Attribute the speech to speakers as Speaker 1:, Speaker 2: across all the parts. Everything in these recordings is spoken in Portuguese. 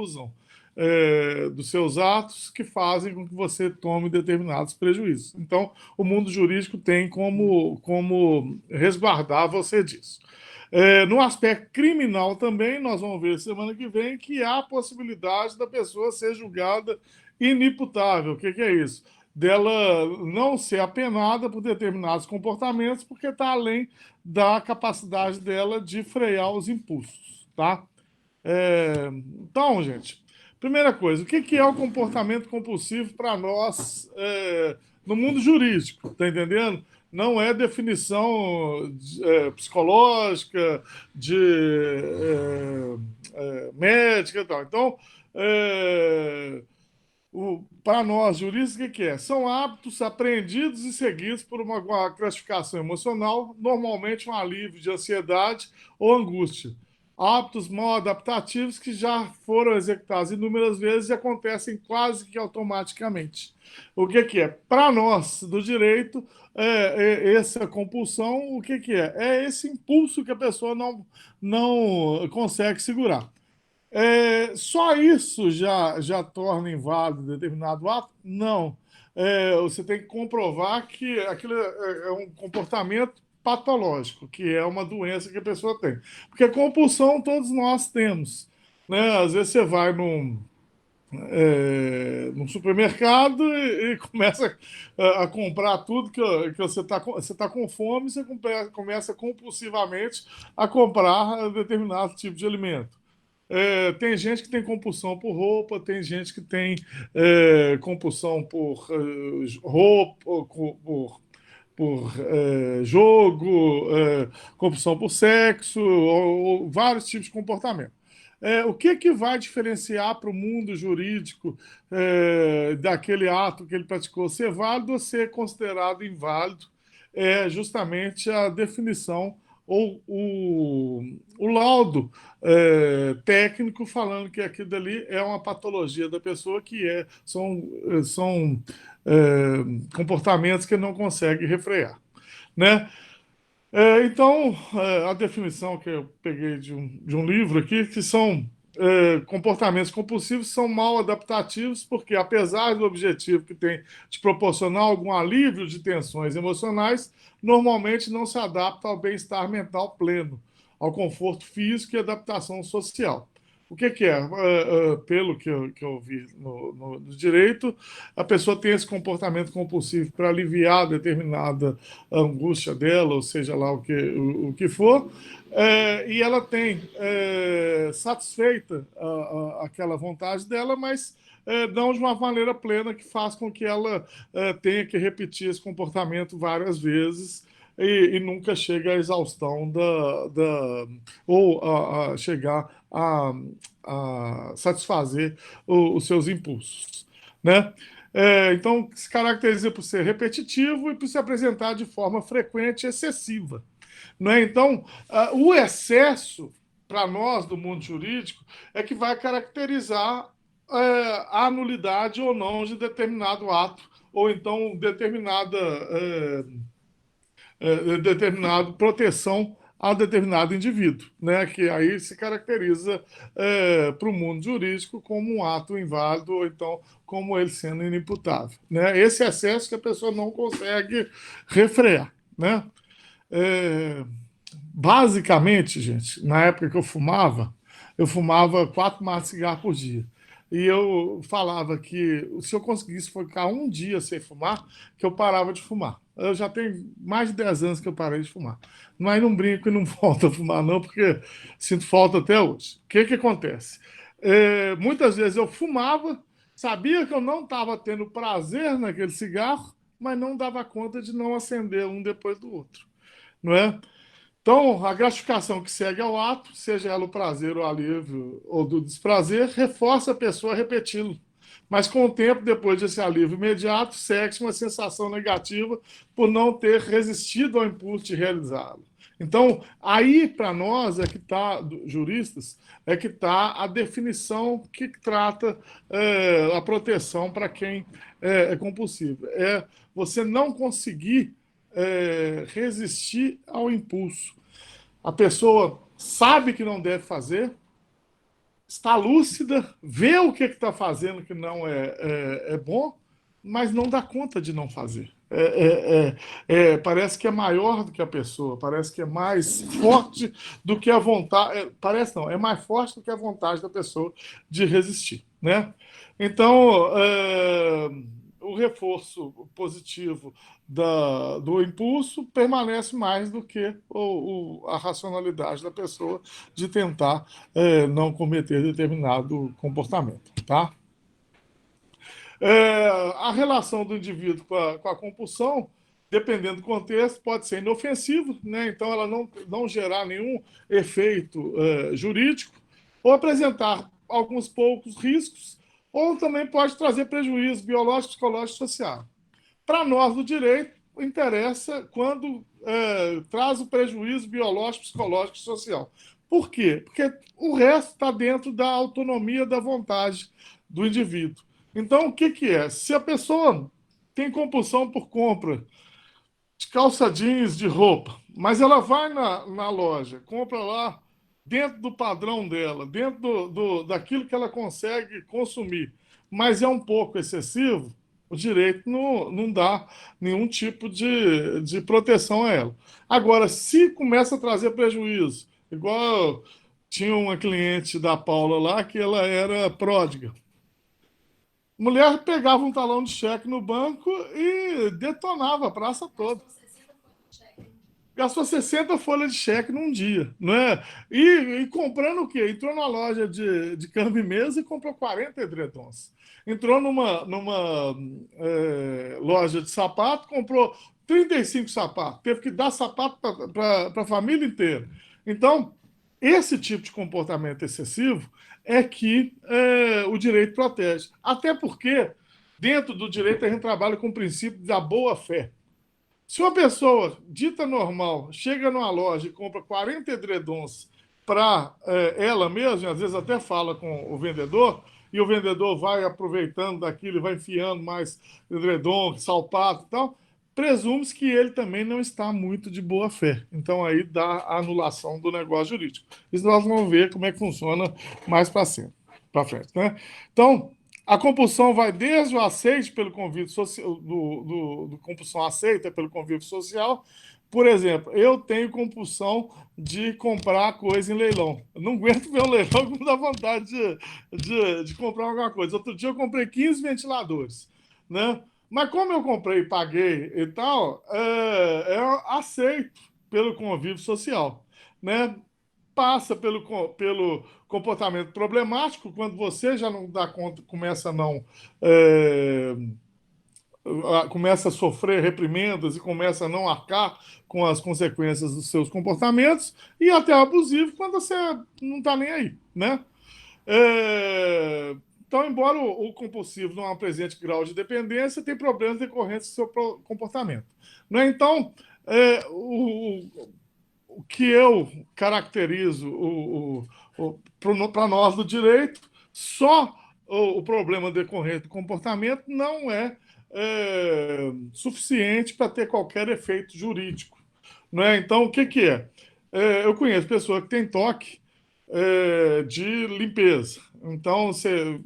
Speaker 1: usam dos seus atos que fazem com que você tome determinados prejuízos. Então, o mundo jurídico tem como resguardar você disso. No aspecto criminal também, nós vamos ver semana que vem que há a possibilidade da pessoa ser julgada inimputável. O que é isso? Dela não ser apenada por determinados comportamentos, porque está além da capacidade dela de frear os impulsos, tá? Então, gente, primeira coisa, o que é o comportamento compulsivo para nós no mundo jurídico, tá entendendo? Não é definição psicológica, médica e tal. Então, para nós, juristas, o que é? São hábitos apreendidos e seguidos por uma classificação emocional, normalmente um alívio de ansiedade ou angústia. Hábitos mal adaptativos que já foram executados inúmeras vezes e acontecem quase que automaticamente. O que é? Para nós, do direito, essa compulsão, o que é? É esse impulso que a pessoa não consegue segurar. Só isso já torna inválido determinado ato? Não. Você tem que comprovar que aquilo é um comportamento patológico, que é uma doença que a pessoa tem. Porque compulsão todos nós temos. Né? Às vezes você vai num supermercado e começa a comprar tudo que você tá com fome, você começa compulsivamente a comprar determinado tipo de alimento. Tem gente que tem compulsão por roupa, tem gente que tem compulsão por roupa, por jogo, compulsão por sexo, ou vários tipos de comportamento. O que vai diferenciar para o mundo jurídico daquele ato que ele praticou ser válido ou ser considerado inválido? É justamente a definição ou o laudo técnico falando que aquilo dali é uma patologia da pessoa, comportamentos que não consegue refrear, né? Então, a definição que eu peguei de um livro aqui, que são comportamentos compulsivos, são mal adaptativos, porque apesar do objetivo que tem de proporcionar algum alívio de tensões emocionais, normalmente não se adapta ao bem-estar mental pleno, ao conforto físico e adaptação social. O que é? Pelo que eu vi no direito, a pessoa tem esse comportamento compulsivo para aliviar determinada angústia dela, ou seja lá o que for, e ela tem satisfeita aquela vontade dela, mas não de uma maneira plena que faz com que ela tenha que repetir esse comportamento várias vezes e nunca chega à exaustão ou a chegar a satisfazer os seus impulsos, né? Então, se caracteriza por ser repetitivo e por se apresentar de forma frequente e excessiva. Não é? Então, o excesso, para nós do mundo jurídico, é que vai caracterizar a nulidade ou não de determinado ato, ou então determinada proteção a determinado indivíduo, né? Que aí se caracteriza para o mundo jurídico como um ato inválido ou então como ele sendo inimputável, né? Esse excesso que a pessoa não consegue refrear, né? É, Basicamente, gente, na época que eu fumava 4 maços de cigarro por dia. E eu falava que se eu conseguisse ficar um dia sem fumar, que eu parava de fumar. Eu já tenho mais de 10 anos que eu parei de fumar. Mas não brinco e não volto a fumar, não, porque sinto falta até hoje. O que acontece? Muitas vezes eu fumava, sabia que eu não estava tendo prazer naquele cigarro, mas não dava conta de não acender um depois do outro. Não é? Então, a gratificação que segue ao ato, seja ela o prazer, o alívio ou do desprazer, reforça a pessoa a repeti-lo. Mas com o tempo, depois desse alívio imediato, segue uma sensação negativa por não ter resistido ao impulso de realizá-lo. Então, aí para nós é que está, juristas, é que está a definição que trata a proteção para quem é compulsivo. É você não conseguir resistir ao impulso. A pessoa sabe que não deve fazer, está lúcida, vê o que está fazendo que não é bom, mas não dá conta de não fazer. Parece que é maior do que a pessoa, parece que é mais forte do que a vontade. Parece não, é mais forte do que a vontade da pessoa de resistir, né? Então, o reforço positivo do impulso permanece mais do que a racionalidade da pessoa de tentar não cometer determinado comportamento, tá? A relação do indivíduo com a compulsão, dependendo do contexto, pode ser inofensiva, né? Então ela não gerar nenhum efeito jurídico, ou apresentar alguns poucos riscos, ou também pode trazer prejuízo biológico, psicológico e social. Para nós do direito, interessa quando traz o prejuízo biológico, psicológico e social. Por quê? Porque o resto está dentro da autonomia da vontade do indivíduo. Então, o que é? Se a pessoa tem compulsão por compra de calça jeans, de roupa, mas ela vai na loja, compra lá dentro do padrão dela, dentro daquilo que ela consegue consumir, mas é um pouco excessivo, o direito não dá nenhum tipo de proteção a ela. Agora, se começa a trazer prejuízo, igual tinha uma cliente da Paula lá que ela era pródiga. Mulher pegava um talão de cheque no banco e detonava a praça toda. Gastou 60 folhas de cheque num dia, não é? E comprando o quê? Entrou numa loja de câmbio e mesa e comprou 40 edredons. Entrou numa loja de sapato, comprou 35 sapatos. Teve que dar sapato para a família inteira. Então, esse tipo de comportamento excessivo é que o direito protege. Até porque, dentro do direito, a gente trabalha com o princípio da boa-fé. Se uma pessoa dita normal chega numa loja e compra 40 edredons para ela mesma, às vezes até fala com o vendedor, e o vendedor vai aproveitando daquilo e vai enfiando mais edredom, salpato e tal, presume-se que ele também não está muito de boa fé. Então aí dá a anulação do negócio jurídico. Isso nós vamos ver como é que funciona mais para frente, né? Então, a compulsão vai desde o aceite pelo convívio social, do compulsão aceita pelo convívio social. Por exemplo, eu tenho compulsão de comprar coisa em leilão. Eu não aguento ver um leilão que me dá vontade de comprar alguma coisa. Outro dia eu comprei 15 ventiladores, né? Mas como eu comprei e paguei e tal, eu aceito pelo convívio social, né? Passa pelo comportamento problemático, quando você já não dá conta, é, começa a sofrer reprimendas e começa a não arcar com as consequências dos seus comportamentos, e até abusivo quando você não está nem aí, né? Então, embora o compulsivo não apresente grau de dependência, tem problemas decorrentes do seu comportamento. Né? Então, o que eu caracterizo para nós do direito, só o problema decorrente do comportamento não suficiente para ter qualquer efeito jurídico. Não é? Então, o que é? Eu conheço pessoa que tem toque de limpeza. Então, a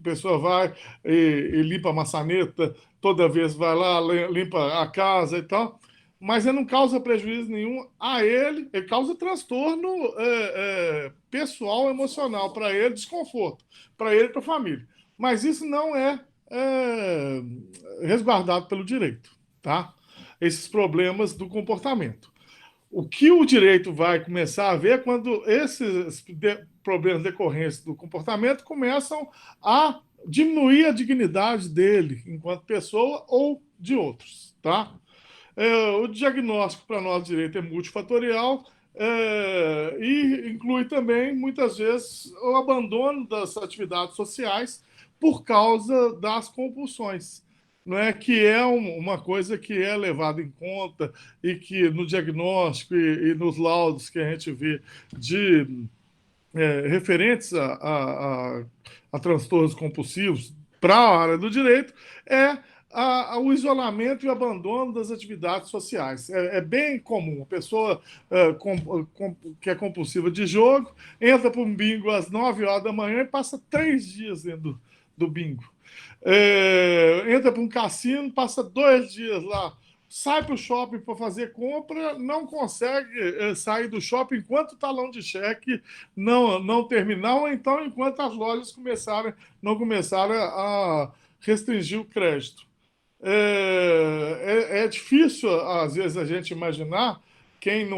Speaker 1: pessoa vai e limpa a maçaneta, toda vez vai lá, limpa a casa e tal, mas ele não causa prejuízo nenhum a ele causa transtorno pessoal, emocional, para ele, desconforto, para ele e para a família. Mas isso não é resguardado pelo direito, tá? Esses problemas do comportamento. O que o direito vai começar a ver é quando esses problemas decorrentes do comportamento começam a diminuir a dignidade dele enquanto pessoa ou de outros, tá? O diagnóstico para nós direito é multifatorial e inclui também, muitas vezes, o abandono das atividades sociais por causa das compulsões. Não é que é uma coisa que é levada em conta e que no diagnóstico e nos laudos que a gente vê de referentes a transtornos compulsivos para a área do direito é o isolamento e o abandono das atividades sociais. É bem comum. A pessoa que é compulsiva de jogo entra para um bingo às 9 horas da manhã e passa 3 dias dentro do bingo. Entra para um cassino, passa 2 dias lá. Sai para o shopping para fazer compra, não consegue sair do shopping enquanto o talão de cheque não terminar, ou então enquanto as lojas não começaram a restringir o crédito. É difícil, às vezes, a gente imaginar quem,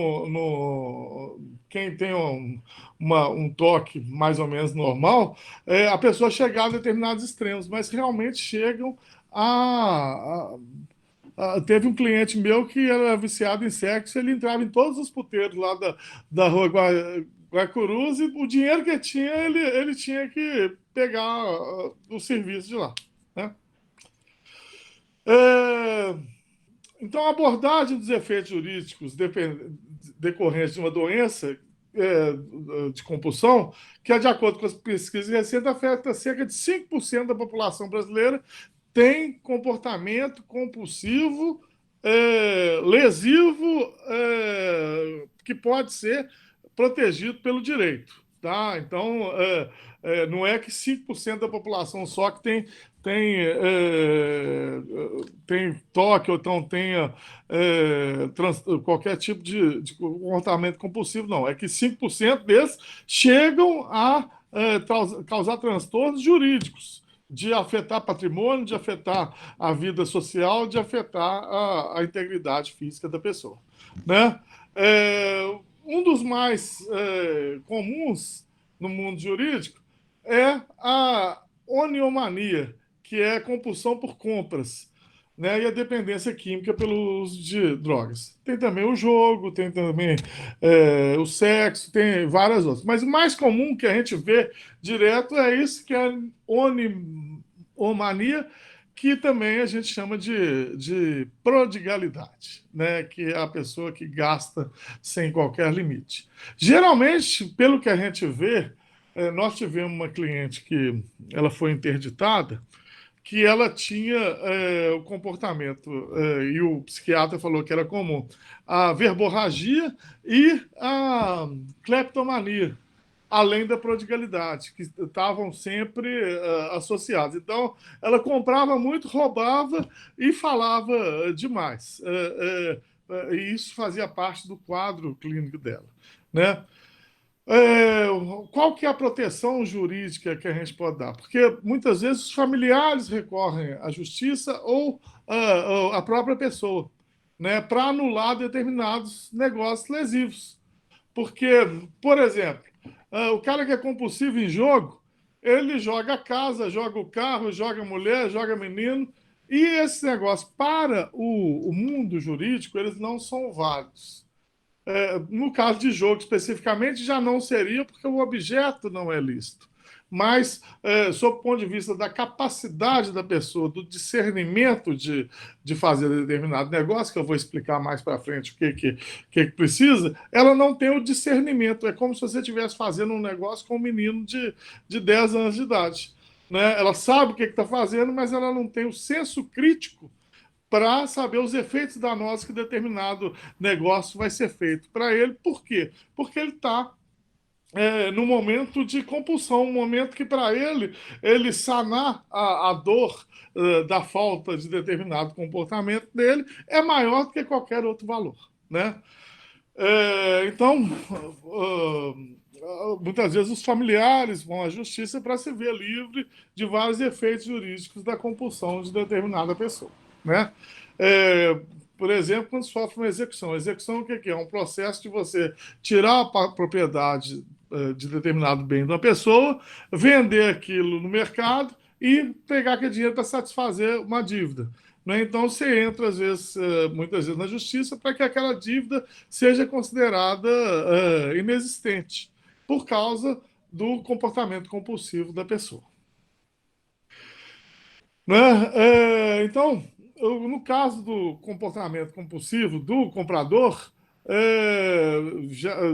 Speaker 1: quem tem um toque mais ou menos normal, a pessoa chegar a determinados extremos, mas realmente chegam a, teve um cliente meu que era viciado em sexo, ele entrava em todos os puteiros lá da rua Guaicurus, e o dinheiro que tinha, ele tinha que pegar o serviço de lá, né? É, então, a abordagem dos efeitos jurídicos decorrentes de uma doença de compulsão, que, de acordo com as pesquisas recentes, afeta cerca de 5% da população brasileira, tem comportamento compulsivo, lesivo, que pode ser protegido pelo direito. Tá? Então, não é que 5% da população só que tem toque, ou então tenha qualquer tipo de comportamento compulsivo, não. É que 5% desses chegam a causar transtornos jurídicos, de afetar patrimônio, de afetar a vida social, de afetar a integridade física da pessoa. Né? Um dos mais comuns no mundo jurídico é a oniomania, que é a compulsão por compras, né, e a dependência química pelo uso de drogas. Tem também o jogo, tem também o sexo, tem várias outras. Mas o mais comum que a gente vê direto é isso, que é a oniomania, que também a gente chama de prodigalidade, né, que é a pessoa que gasta sem qualquer limite. Geralmente, pelo que a gente vê, nós tivemos uma cliente que ela foi interditada, que ela tinha o comportamento, e o psiquiatra falou que era comum, a verborragia e a cleptomania, além da prodigalidade, que estavam sempre associados. Então, ela comprava muito, roubava e falava demais. E isso fazia parte do quadro clínico dela. Né? É, qual que é a proteção jurídica que a gente pode dar? Porque muitas vezes os familiares recorrem à justiça ou a própria pessoa, né, para anular determinados negócios lesivos. Porque, por exemplo, o cara que é compulsivo em jogo, ele joga a casa, joga o carro, joga a mulher, joga menino, e esse negócio, para o mundo jurídico, eles não são válidos. No caso de jogo especificamente, já não seria, porque o objeto não é lícito. Mas, sob o ponto de vista da capacidade da pessoa, do discernimento de fazer determinado negócio, que eu vou explicar mais para frente o que precisa, ela não tem o discernimento. É como se você estivesse fazendo um negócio com um menino de 10 anos de idade. Né? Ela sabe o que está fazendo, mas ela não tem o senso crítico para saber os efeitos danosos que determinado negócio vai ser feito para ele. Por quê? Porque ele está no momento de compulsão, um momento que para ele sanar a dor da falta de determinado comportamento dele é maior do que qualquer outro valor. Né? Então, muitas vezes os familiares vão à justiça para se ver livre de vários efeitos jurídicos da compulsão de determinada pessoa. Né? É, por exemplo, quando sofre uma execução. A execução, o que é? É um processo de você tirar a propriedade de determinado bem de uma pessoa, vender aquilo no mercado e pegar aquele dinheiro para satisfazer uma dívida. Né? Então, você entra, às vezes, muitas vezes, na justiça para que aquela dívida seja considerada inexistente, por causa do comportamento compulsivo da pessoa. Né? Então, no caso do comportamento compulsivo do comprador,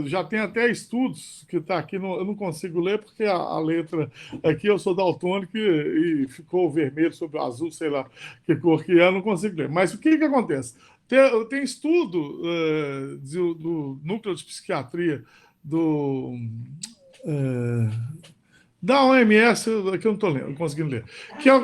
Speaker 1: já tem até estudos que está aqui, eu não consigo ler porque a letra aqui eu sou daltônico e ficou vermelho sobre o azul, sei lá que cor que é, eu não consigo ler. Mas o que que acontece? Tem estudo do núcleo de psiquiatria do, eh, da OMS, que eu não estou conseguindo ler, que é,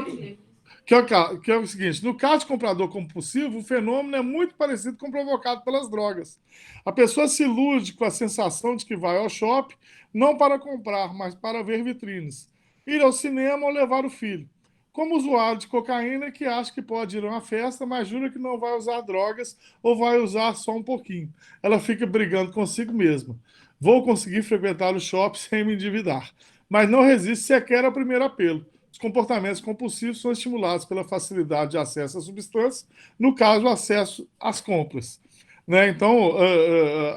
Speaker 1: que é o seguinte: no caso de comprador compulsivo, o fenômeno é muito parecido com o provocado pelas drogas. A pessoa se ilude com a sensação de que vai ao shopping não para comprar, mas para ver vitrines, ir ao cinema ou levar o filho. Como usuário de cocaína que acha que pode ir a uma festa, mas jura que não vai usar drogas ou vai usar só um pouquinho. Ela fica brigando consigo mesma. Vou conseguir frequentar o shopping sem me endividar. Mas não resiste sequer ao primeiro apelo. Os comportamentos compulsivos são estimulados pela facilidade de acesso à substância, no caso, o acesso às compras. Né? Então,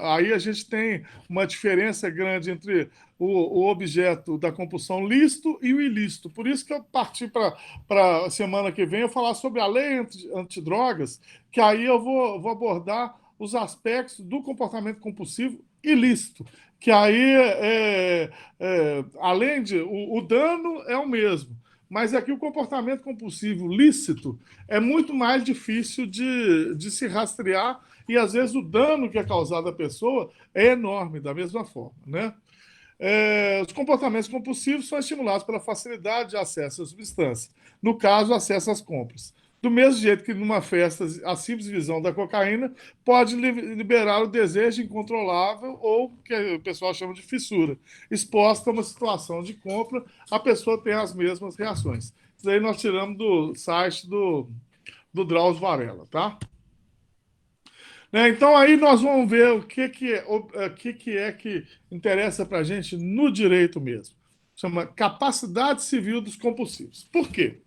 Speaker 1: aí a gente tem uma diferença grande entre o objeto da compulsão lícito e o ilícito. Por isso que eu parti para a semana que vem eu falar sobre a lei antidrogas, que aí eu vou abordar os aspectos do comportamento compulsivo ilícito, que aí, além de... O dano é o mesmo, mas aqui o comportamento compulsivo lícito é muito mais difícil de se rastrear e, às vezes, o dano que é causado à pessoa é enorme, da mesma forma, né? Os comportamentos compulsivos são estimulados pela facilidade de acesso à substância, no caso, acesso às compras. Do mesmo jeito que numa festa, a simples visão da cocaína pode liberar o desejo incontrolável ou que o pessoal chama de fissura. Exposta a uma situação de compra, a pessoa tem as mesmas reações. Isso aí nós tiramos do site do Drauzio Varela, tá? Né? Então aí nós vamos ver o que é que interessa para a gente no direito mesmo. Chama capacidade civil dos compulsivos. Por quê?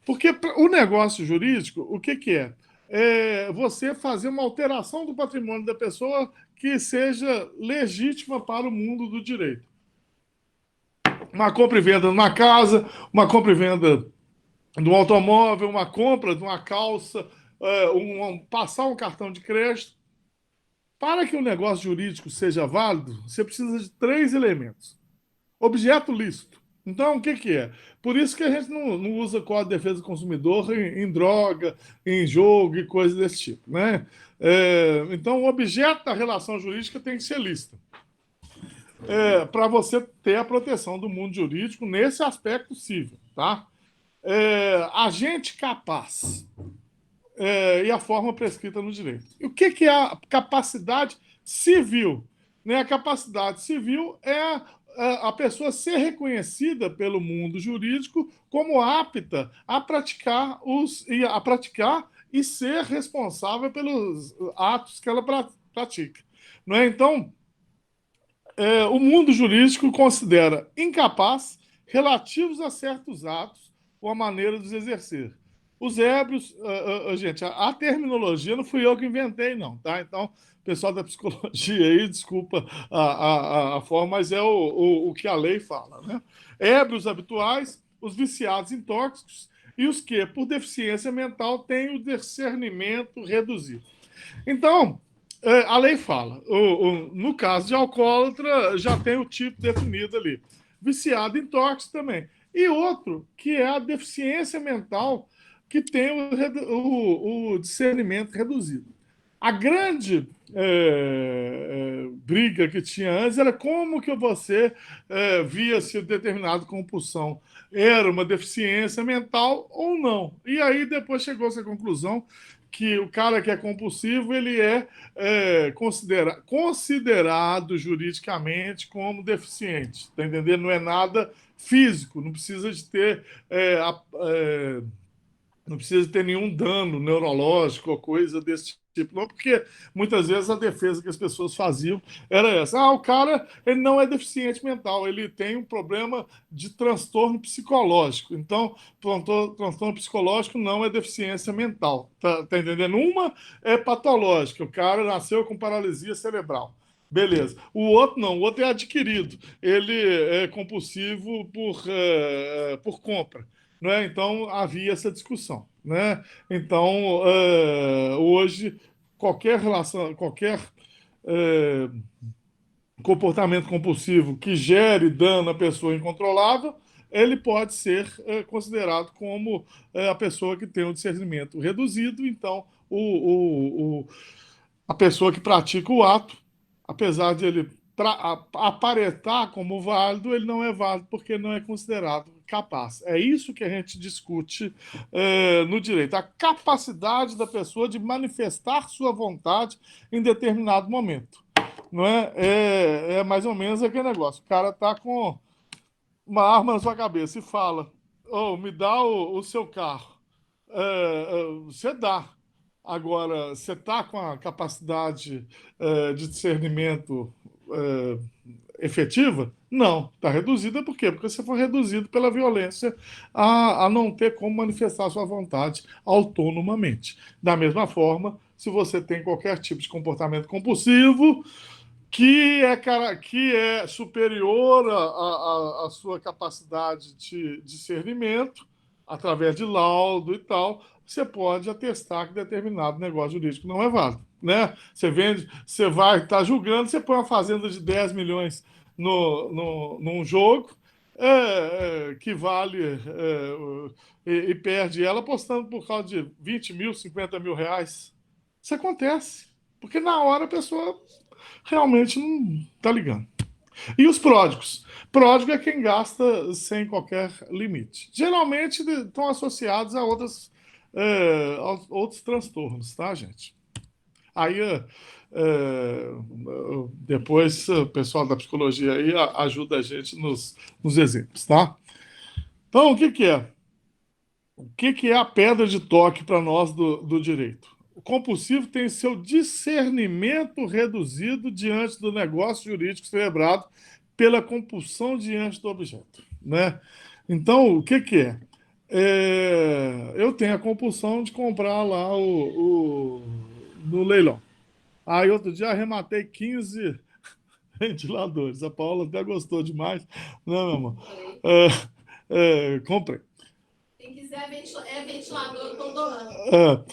Speaker 1: Porque o negócio jurídico, o que que é? É você fazer uma alteração do patrimônio da pessoa que seja legítima para o mundo do direito. Uma compra e venda de uma casa, uma compra e venda de um automóvel, uma compra de uma calça, passar um cartão de crédito. Para que o negócio jurídico seja válido, você precisa de três elementos. Objeto lícito. Então, o que que é? Por isso que a gente não usa Código de Defesa do Consumidor em droga, em jogo e coisas desse tipo, né? Então, o objeto da relação jurídica tem que ser lícito. Para você ter a proteção do mundo jurídico nesse aspecto civil, tá? Agente capaz e a forma prescrita no direito. E o que que é a capacidade civil? Né? A capacidade civil é a pessoa ser reconhecida pelo mundo jurídico como apta a praticar e ser responsável pelos atos que ela pratica. Não é? Então, o mundo jurídico considera incapaz relativos a certos atos ou a maneira de os exercer. Os ébrios, gente, a terminologia não fui eu que inventei, não, tá? Então, pessoal da psicologia aí, desculpa a forma, mas é o que a lei fala, né? Ébrios habituais, os viciados em tóxicos e os que, por deficiência mental, têm o discernimento reduzido. Então, a lei fala, no caso de alcoólatra, já tem o tipo definido ali. Viciado em tóxico também. E outro, que é a deficiência mental, que tem o discernimento reduzido. A grande briga que tinha antes era como que você via se determinada compulsão era uma deficiência mental ou não. E aí depois chegou-se à conclusão que o cara que é compulsivo ele considerado juridicamente como deficiente, tá entendendo? Não é nada físico, não precisa de ter não precisa ter nenhum dano neurológico ou coisa desse tipo, não, porque muitas vezes a defesa que as pessoas faziam era essa. O cara ele não é deficiente mental, ele tem um problema de transtorno psicológico. Então, transtorno psicológico não é deficiência mental. Tá entendendo? Uma é patológica, o cara nasceu com paralisia cerebral. Beleza. O outro não, o outro é adquirido. Ele é compulsivo por compra. Né? Então havia essa discussão. Né? Então, hoje, qualquer relação, qualquer é, comportamento compulsivo que gere dano à pessoa incontrolável, ele pode ser considerado como a pessoa que tem um discernimento reduzido. Então, a pessoa que pratica o ato, apesar de ele aparentar como válido, ele não é válido porque não é considerado capaz. É isso que a gente discute no direito, a capacidade da pessoa de manifestar sua vontade em determinado momento. Não é? É mais ou menos aquele negócio. O cara tá com uma arma na sua cabeça e fala: "Oh, me dá o seu carro." Você dá. Agora, você está com a capacidade de discernimento é, efetiva? Não, está reduzida. Por quê? Porque você foi reduzido pela violência a não ter como manifestar sua vontade autonomamente. Da mesma forma, se você tem qualquer tipo de comportamento compulsivo, que é superior à sua capacidade de discernimento, através de laudo e tal, você pode atestar que determinado negócio jurídico não é válido. Né? Você vende, você vai estar julgando, você põe uma fazenda de 10 milhões num jogo que vale e perde ela apostando por causa de 20 mil, 50 mil reais. Isso acontece. Porque na hora a pessoa realmente não tá ligando. E os pródigos? Pródigo é quem gasta sem qualquer limite. Geralmente estão associados a outros transtornos, tá, gente? Aí depois o pessoal da psicologia aí ajuda a gente nos exemplos, tá? Então, o que que é? O que que é a pedra de toque para nós do direito? O compulsivo tem seu discernimento reduzido diante do negócio jurídico celebrado pela compulsão diante do objeto, né? Então, o que que é? Eu tenho a compulsão de comprar lá no leilão. Aí, outro dia, arrematei 15 ventiladores. A Paula até gostou demais. Não, meu amor? Comprei. Quem quiser ventilador, eu estou doando.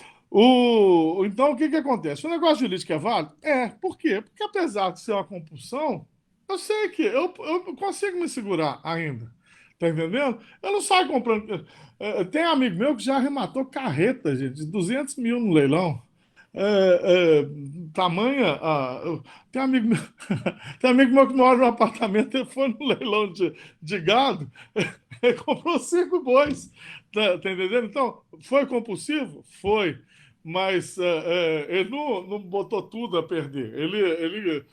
Speaker 1: Então, o que que acontece? O negócio jurídico é válido? Por quê? Porque apesar de ser uma compulsão, eu sei que eu consigo me segurar ainda. Tá entendendo? Eu não saio comprando. Tem amigo meu que já arrematou carreta, gente, de 200 mil no leilão. É, é, tamanha. Tem amigo meu, tem amigo meu que mora no apartamento, ele foi no leilão de gado, ele comprou 5 bois. Tá entendendo? Então, foi compulsivo? Foi. Mas ele não botou tudo a perder. Ele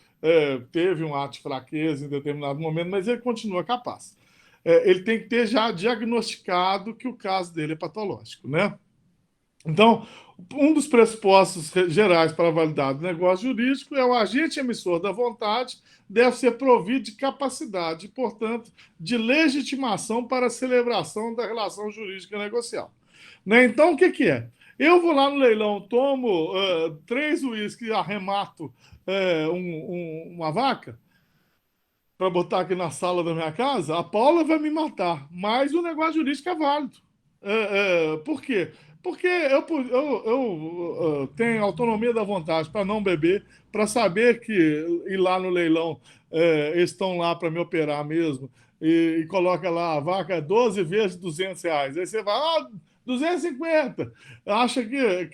Speaker 1: teve um ato de fraqueza em determinado momento, mas ele continua capaz. Ele tem que ter já diagnosticado que o caso dele é patológico, né? Então, um dos pressupostos gerais para a validade do negócio jurídico é o agente emissor da vontade deve ser provido de capacidade e, portanto, de legitimação para a celebração da relação jurídica negocial. Né? Então, o que que é? Eu vou lá no leilão, tomo 3 uísques e arremato uma vaca para botar aqui na sala da minha casa, a Paula vai me matar, mas o negócio jurídico é válido. Por quê? Porque eu tenho autonomia da vontade para não beber, para saber que ir lá no leilão eles estão lá para me operar mesmo, e coloca lá a vaca 12 vezes R$ 200. Aí você vai, 250. Acha que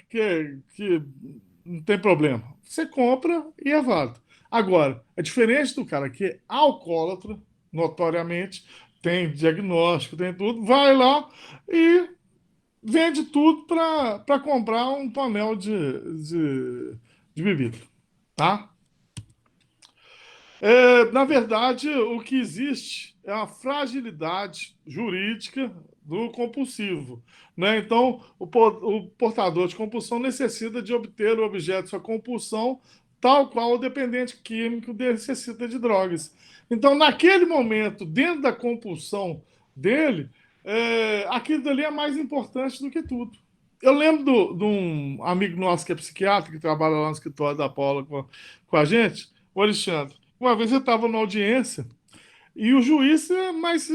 Speaker 1: não tem problema. Você compra e é válido. Agora, é diferente do cara que é alcoólatra, notoriamente, tem diagnóstico, tem tudo, vai lá e vende tudo para comprar um tonel de bebida, tá? Na verdade, o que existe é a fragilidade jurídica do compulsivo. Né? Então, o portador de compulsão necessita de obter o objeto de sua compulsão, tal qual o dependente químico necessita de drogas. Então, naquele momento, dentro da compulsão dele, aquilo dali é mais importante do que tudo. Eu lembro de um amigo nosso que é psiquiatra, que trabalha lá no escritório da Paula com a gente, o Alexandre. Uma vez eu estava na audiência e o juiz, mas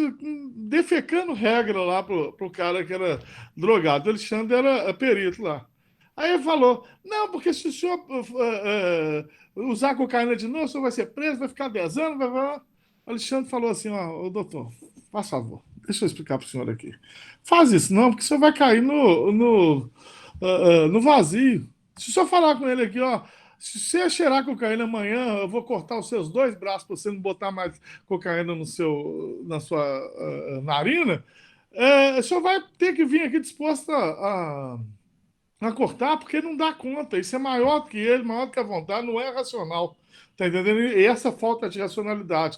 Speaker 1: defecando regra lá pro cara que era drogado. O Alexandre era perito lá. Aí ele falou: não, porque se o senhor usar cocaína de novo, o senhor vai ser preso, vai ficar 10 anos. O Alexandre falou assim: ó, ô, doutor, faz favor, deixa eu explicar para o senhor aqui. Faz isso não, porque o senhor vai cair no vazio. Se o senhor falar com ele aqui, ó, se você cheirar cocaína amanhã, eu vou cortar os seus dois braços para você não botar mais cocaína na sua narina. O senhor vai ter que vir aqui disposto a cortar, porque não dá conta. Isso é maior do que ele, maior do que a vontade, não é racional. Tá entendendo? E essa falta de racionalidade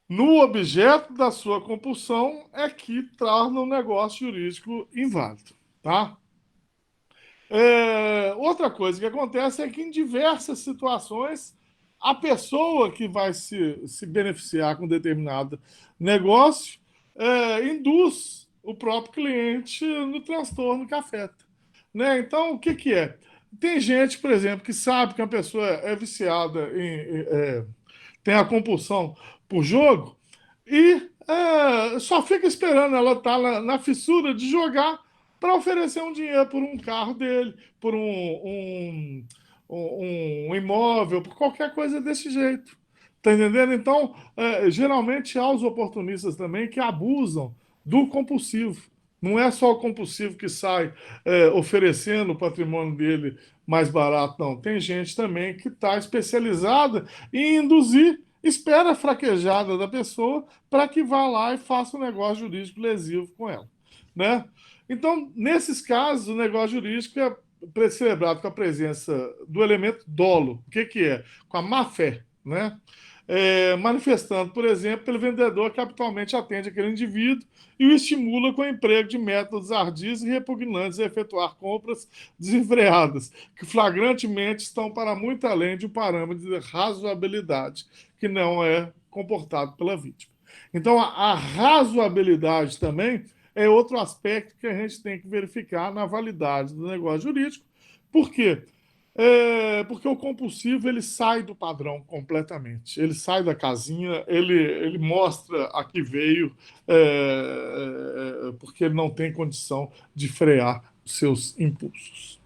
Speaker 1: no objeto da sua compulsão é que torna o negócio jurídico inválido. Tá? Outra coisa que acontece é que em diversas situações a pessoa que vai se beneficiar com determinado negócio induz o próprio cliente no transtorno que afeta. Né? Então, o que, que é? Tem gente, por exemplo, que sabe que uma pessoa é viciada tem a compulsão por jogo e só fica esperando ela estar na fissura de jogar para oferecer um dinheiro por um carro dele, por um imóvel, por qualquer coisa desse jeito. Tá entendendo? Então, geralmente há os oportunistas também que abusam do compulsivo. Não é só o compulsivo que sai oferecendo o patrimônio dele mais barato, não. Tem gente também que está especializada em induzir, espera a fraquejada da pessoa para que vá lá e faça um negócio jurídico lesivo com ela. Né? Então, nesses casos, o negócio jurídico é celebrado com a presença do elemento dolo. O que, que é? Com a má-fé. Né? Manifestando, por exemplo, pelo vendedor que habitualmente atende aquele indivíduo e o estimula com o emprego de métodos ardis e repugnantes a efetuar compras desenfreadas, que flagrantemente estão para muito além de um parâmetro de razoabilidade, que não é comportado pela vítima. Então, a razoabilidade também é outro aspecto que a gente tem que verificar na validade do negócio jurídico. Por quê? Porque o compulsivo ele sai do padrão completamente. Ele sai da casinha, ele mostra a que veio, porque ele não tem condição de frear os seus impulsos.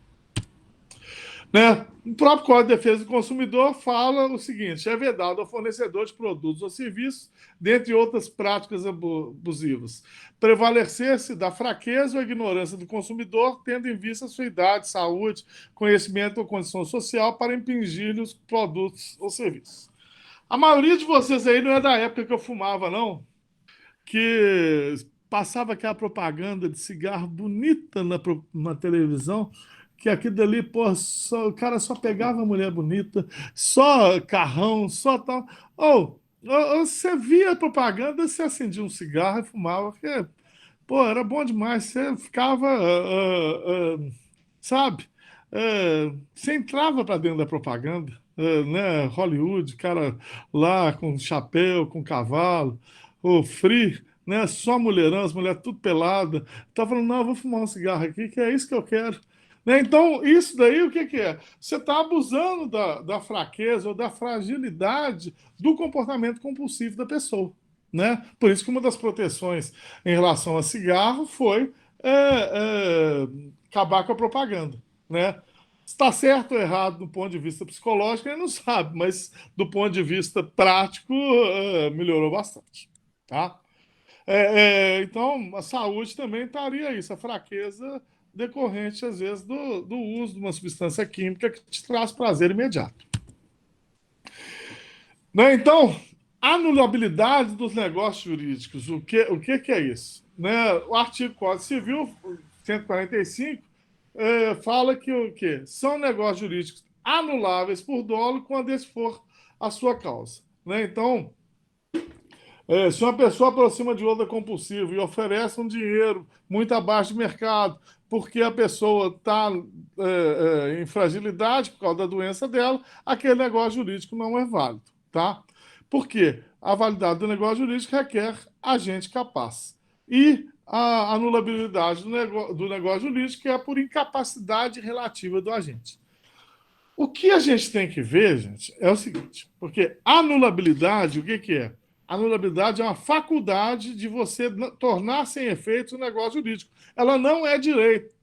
Speaker 1: Né? O próprio Código de Defesa do Consumidor fala o seguinte: é vedado ao fornecedor de produtos ou serviços, dentre outras práticas abusivas, prevalecer-se da fraqueza ou ignorância do consumidor, tendo em vista a sua idade, saúde, conhecimento ou condição social para impingir-lhe os produtos ou serviços. A maioria de vocês aí não é da época que eu fumava, não, que passava aquela propaganda de cigarro bonita na televisão, que aquilo dali, pô, o cara só pegava mulher bonita, só carrão, só tal. Ou você via a propaganda, você acendia um cigarro e fumava, porque, pô, era bom demais, você ficava, sabe? Você entrava para dentro da propaganda, né? Hollywood, cara lá com chapéu, com cavalo, o Free, né? Só mulherão, as mulheres tudo pelada. Tá falando, não, eu vou fumar um cigarro aqui, que é isso que eu quero. Né? Então, isso daí, o que que é? Você está abusando da fraqueza ou da fragilidade do comportamento compulsivo da pessoa. Né? Por isso que uma das proteções em relação a cigarro foi acabar com a propaganda. Né? Está certo ou errado do ponto de vista psicológico, ele não sabe, mas do ponto de vista prático, melhorou bastante. Tá? Então, a saúde também estaria isso, a fraqueza decorrente, às vezes, do uso de uma substância química que te traz prazer imediato. Né? Então, anulabilidade dos negócios jurídicos, o que é isso? Né? O artigo Código Civil 145 fala que o quê? São negócios jurídicos anuláveis por dolo quando esse for a sua causa. Né? Então, se uma pessoa aproxima de outra compulsiva e oferece um dinheiro muito abaixo de mercado, porque a pessoa está em fragilidade por causa da doença dela, aquele negócio jurídico não é válido. Tá? Por quê? A validade do negócio jurídico requer agente capaz. E a anulabilidade do negócio jurídico é por incapacidade relativa do agente. O que a gente tem que ver, gente, é o seguinte, porque anulabilidade, o que, que é? A anulabilidade é uma faculdade de você tornar sem efeitos o negócio jurídico. Ela não é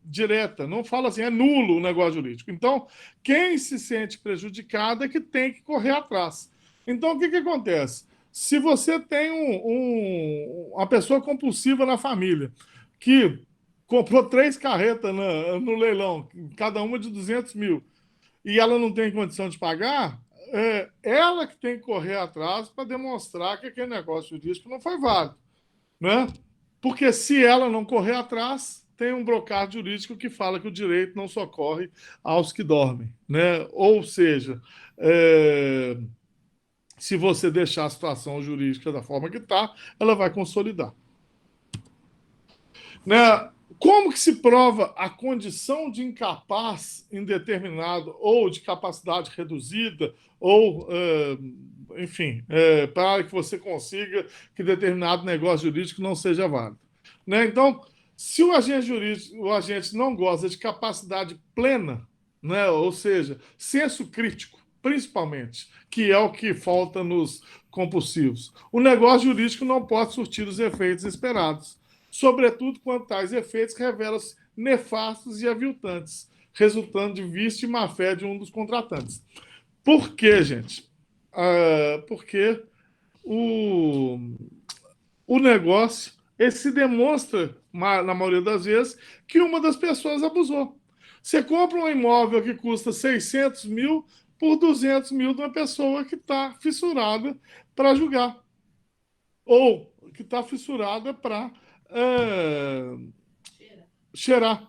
Speaker 1: direta, não fala assim, é nulo o negócio jurídico. Então, quem se sente prejudicado é que tem que correr atrás. Então, o que acontece? Se você tem uma pessoa compulsiva na família que comprou 3 carretas no leilão, cada uma de 200 mil, e ela não tem condição de pagar, ela que tem que correr atrás para demonstrar que aquele negócio jurídico não foi válido, né? Porque se ela não correr atrás, tem um brocado jurídico que fala que o direito não socorre aos que dormem, né? Ou seja, é, se você deixar a situação jurídica da forma que está, ela vai consolidar. Né? Como que se prova a condição de incapaz indeterminado ou de capacidade reduzida ou, enfim, para que você consiga que determinado negócio jurídico não seja válido? Né? Então, se o agente jurídico, o agente não goza de capacidade plena, né? Ou seja, senso crítico, principalmente, que é o que falta nos compulsivos, o negócio jurídico não pode surtir os efeitos esperados, sobretudo quando tais efeitos revelam-se nefastos e aviltantes, resultando de vício e má-fé de um dos contratantes. Por quê, gente? Porque o, o negócio ele se demonstra, na maioria das vezes, que uma das pessoas abusou. Você compra um imóvel que custa 600 mil por 200 mil de uma pessoa que está fissurada para julgar. Ou que está fissurada para cheirar.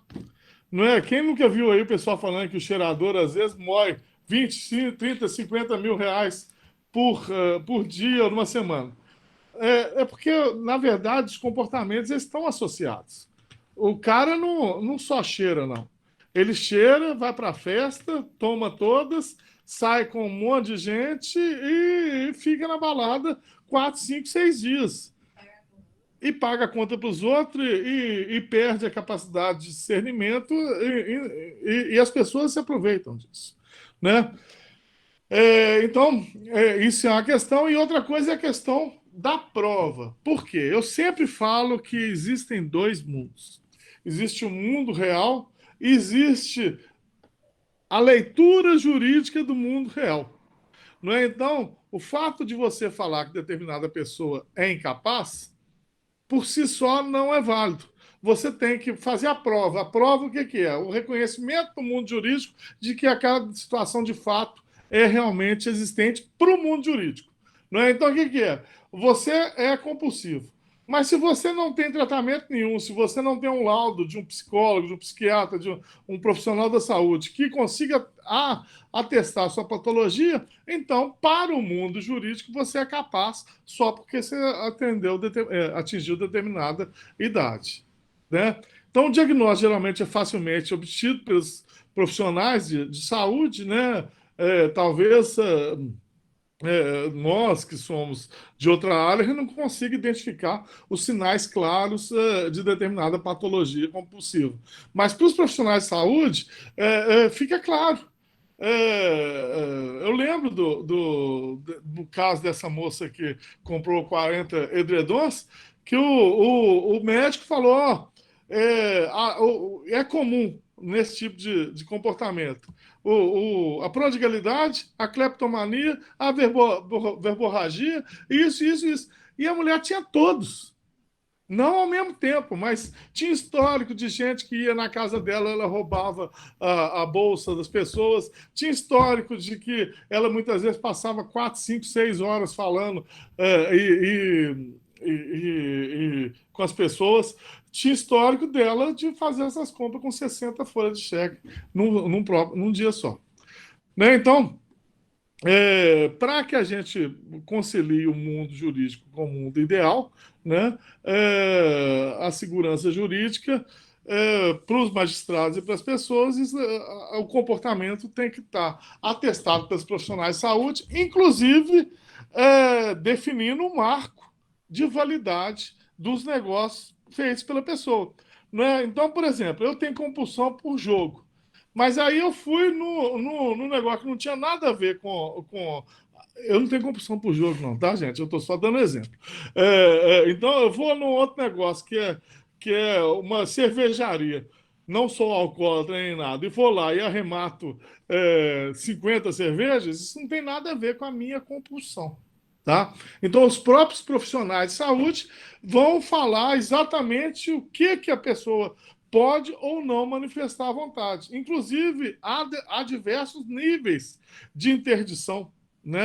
Speaker 1: Não é? Quem nunca viu aí o pessoal falando que o cheirador às vezes moe 20, 30, 50 mil reais por dia ou numa semana? Porque, na verdade, os comportamentos estão associados. O cara não só cheira, não. Ele cheira, vai para a festa, toma todas, sai com um monte de gente e fica na balada 4, 5, 6 dias e paga a conta para os outros e perde a capacidade de discernimento e as pessoas se aproveitam disso, né? Então, isso é uma questão. E outra coisa é a questão da prova. Por quê? Eu sempre falo que existem dois mundos. Existe o mundo real e existe a leitura jurídica do mundo real. Não é? Então, o fato de você falar que determinada pessoa é incapaz por si só não é válido. Você tem que fazer a prova. A prova o que é? O reconhecimento do mundo jurídico de que aquela situação de fato é realmente existente para o mundo jurídico. Não é? Então o que é? Você é compulsivo. Mas se você não tem tratamento nenhum, se você não tem um laudo de um psicólogo, de um psiquiatra, de um profissional da saúde que consiga atestar a sua patologia, então, para o mundo jurídico, você é capaz só porque você atingiu determinada idade. Né? Então, o diagnóstico geralmente é facilmente obtido pelos profissionais de saúde, né? Talvez nós que somos de outra área, a gente não consiga identificar os sinais claros de determinada patologia compulsiva. Mas para os profissionais de saúde, fica claro. Eu lembro do caso dessa moça que comprou 40 edredons, que o médico falou: ó, é comum nesse tipo de comportamento a prodigalidade, a cleptomania, a verborragia, isso. E a mulher tinha todos. Não ao mesmo tempo, mas tinha histórico de gente que ia na casa dela, ela roubava a bolsa das pessoas, tinha histórico de que ela muitas vezes passava 4, 5, 6 horas falando com as pessoas, tinha histórico dela de fazer essas compras com 60 folhas de cheque num dia só. Né? Então, para que a gente concilie o mundo jurídico com o mundo ideal, né, a segurança jurídica, para os magistrados e para as pessoas, o comportamento tem que estar atestado pelos profissionais de saúde, inclusive definindo um marco de validade dos negócios feitos pela pessoa. Né? Então, por exemplo, eu tenho compulsão por jogo. Mas aí eu fui no negócio que não tinha nada a ver com Eu não tenho compulsão por jogo, não, tá, gente? Eu estou só dando exemplo. Então, eu vou num outro negócio que é uma cervejaria. Não sou alcoólatra nem nada. E vou lá e arremato 50 cervejas, isso não tem nada a ver com a minha compulsão. Tá? Então, os próprios profissionais de saúde vão falar exatamente o que a pessoa pode ou não manifestar à vontade. Inclusive, há diversos níveis de interdição, né,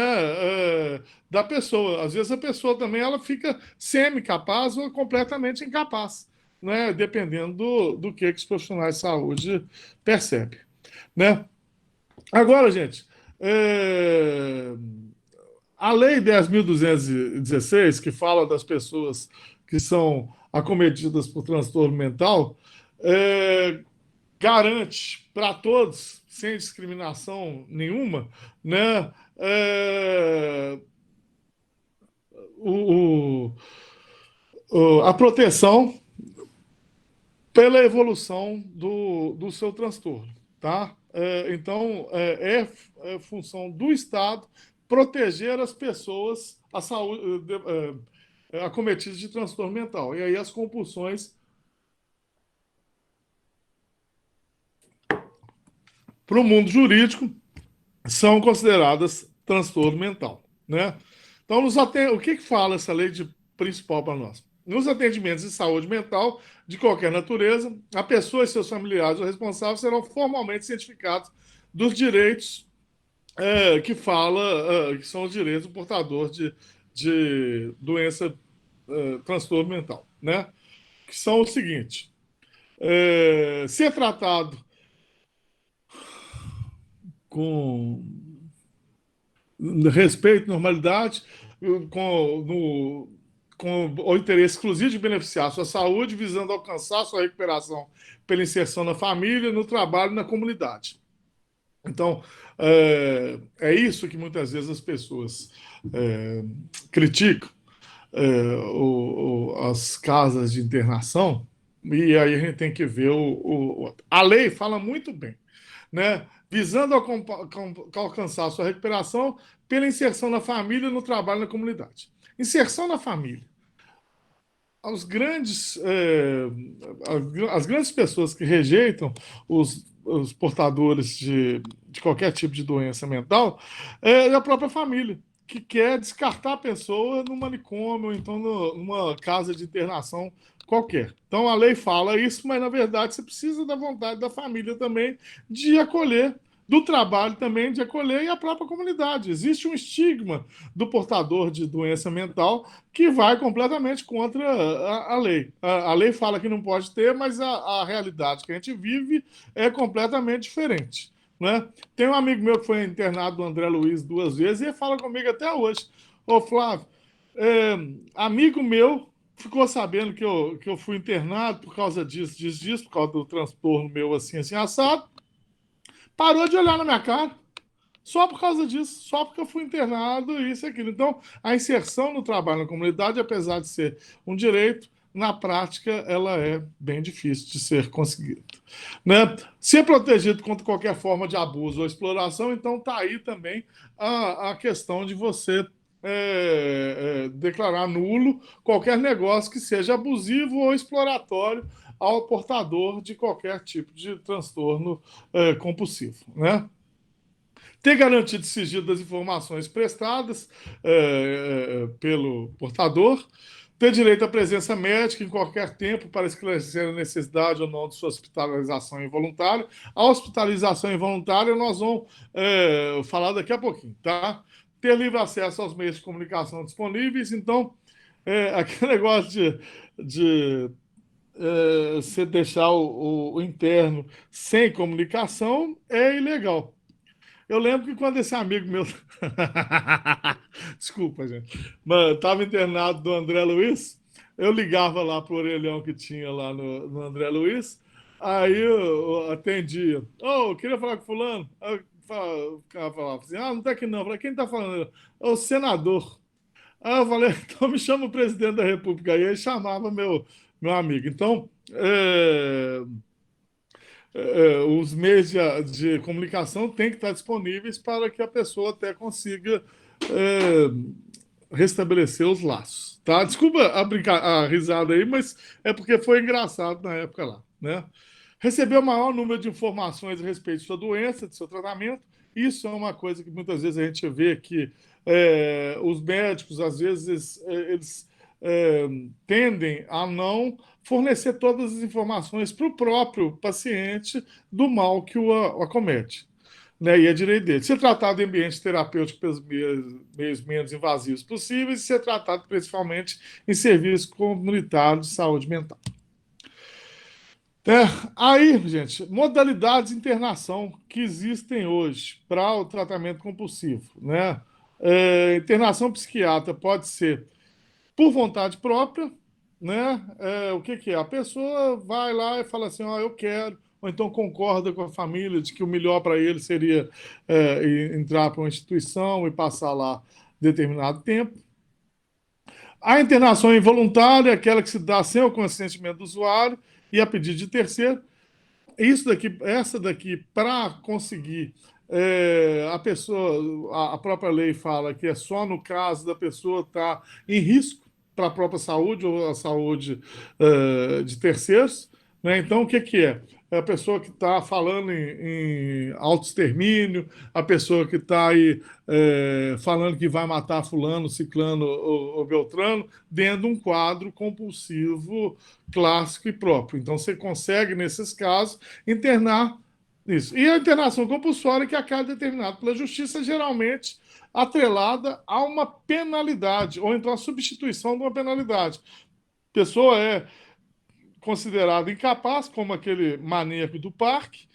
Speaker 1: da pessoa. Às vezes a pessoa também ela fica semi-capaz ou completamente incapaz, né, dependendo do que os profissionais de saúde percebem. Né? Agora, gente, é, a Lei 10.216, que fala das pessoas que são acometidas por transtorno mental, é, garante para todos, sem discriminação nenhuma, né, o, a proteção pela evolução do seu transtorno. Tá? Então, é função do Estado proteger as pessoas a saúde, acometidas de transtorno mental. E aí as compulsões para o mundo jurídico são consideradas transtorno mental. Né? Então, o que fala essa lei de principal para nós? Nos atendimentos de saúde mental de qualquer natureza, a pessoa e seus familiares ou responsáveis serão formalmente cientificados dos direitos que são os direitos do portador de doença, transtorno mental, né? Que são o seguinte: ser tratado com respeito, normalidade, com, no, com o interesse exclusivo de beneficiar a sua saúde, visando alcançar a sua recuperação pela inserção na família, no trabalho e na comunidade. Então, é isso que muitas vezes as pessoas é, criticam as casas de internação, e aí a gente tem que ver a lei fala muito bem, né? Visando alcançar a sua recuperação pela inserção na família, no trabalho e na comunidade. Inserção na família. Os grandes, as grandes pessoas que rejeitam os portadores de qualquer tipo de doença mental é a própria família, que quer descartar a pessoa no manicômio, ou então numa casa de internação qualquer. Então a lei fala isso, mas na verdade você precisa da vontade da família também de acolher, do trabalho também de acolher e a própria comunidade. Existe um estigma do portador de doença mental que vai completamente contra a lei. A lei fala que não pode ter, mas a realidade que a gente vive é completamente diferente. Né? Tem um amigo meu que foi internado no André Luiz 2 vezes e ele fala comigo até hoje. Ô Flávio, é, amigo meu ficou sabendo que eu fui internado por causa disso, por causa do transtorno meu assim, assim, assado, parou de olhar na minha cara. Só por causa disso, só porque eu fui internado, isso e aquilo. Então, a inserção no trabalho na comunidade, apesar de ser um direito, na prática ela é bem difícil de ser conseguida. Né? Ser protegido contra qualquer forma de abuso ou exploração, então está aí também a questão de você declarar nulo qualquer negócio que seja abusivo ou exploratório ao portador de qualquer tipo de transtorno compulsivo. Né? Ter garantido sigilo das informações prestadas pelo portador, ter direito à presença médica em qualquer tempo para esclarecer a necessidade ou não de sua hospitalização involuntária. A hospitalização involuntária nós vamos falar daqui a pouquinho, tá? Ter livre acesso aos meios de comunicação disponíveis, então, aquele negócio de você deixar o interno sem comunicação é ilegal. Eu lembro que quando esse amigo meu. Desculpa, gente. Mano, estava internado do André Luiz, eu ligava lá pro orelhão que tinha lá no André Luiz, aí eu atendia. Oh, eu queria falar com fulano. Aí o cara falava assim, não tá aqui não. Eu falei, quem tá falando? É o senador. Aí eu falei, então me chama o presidente da República. Aí ele chamava meu amigo. Então, os meios de comunicação têm que estar disponíveis para que a pessoa até consiga restabelecer os laços, tá? Desculpa a risada aí, mas é porque foi engraçado na época lá, né? Recebeu o maior número de informações a respeito de sua doença, de seu tratamento. Isso é uma coisa que muitas vezes a gente vê que os médicos, às vezes, eles tendem a não fornecer todas as informações para o próprio paciente do mal que o acomete, né? E é direito dele. Ser tratado em ambiente terapêutico pelos meios menos invasivos possíveis e ser tratado principalmente em serviços comunitários de saúde mental. É, aí, gente, modalidades de internação que existem hoje para o tratamento compulsivo, né? Internação psiquiátrica pode ser por vontade própria, né? O que que é? A pessoa vai lá e fala assim, ó, eu quero, ou então concorda com a família de que o melhor para ele seria entrar para uma instituição e passar lá determinado tempo. A internação involuntária é aquela que se dá sem o consentimento do usuário e a pedido de terceiro. Essa daqui, para conseguir, a pessoa, a própria lei fala que é só no caso da pessoa estar em risco para a própria saúde ou a saúde de terceiros, né? Então, o que que é? É a pessoa que está falando em autoextermínio, a pessoa que está aí falando que vai matar fulano, ciclano ou beltrano, dentro de um quadro compulsivo clássico e próprio. Então, você consegue, nesses casos, internar isso. E a internação compulsória, que acaba determinada pela justiça, geralmente atrelada a uma penalidade, ou então a substituição de uma penalidade. A pessoa é considerada incapaz, como aquele maníaco do parque,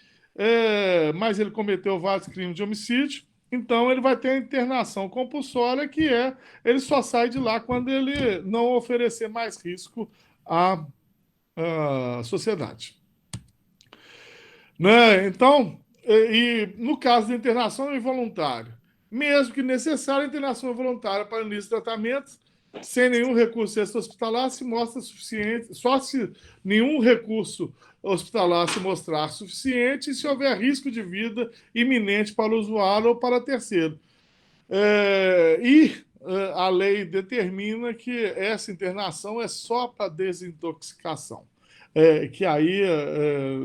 Speaker 1: mas ele cometeu vários crimes de homicídio, então ele vai ter a internação compulsória, que é ele só sai de lá quando ele não oferecer mais risco à, à sociedade. Né? Então, no caso de internação involuntária, mesmo que necessária, a internação involuntária para início de tratamento, sem nenhum recurso extra-hospitalar, se mostra suficiente, só se nenhum recurso hospitalar se mostrar suficiente e se houver risco de vida iminente para o usuário ou para terceiro. A lei determina que essa internação é só para desintoxicação. Que aí,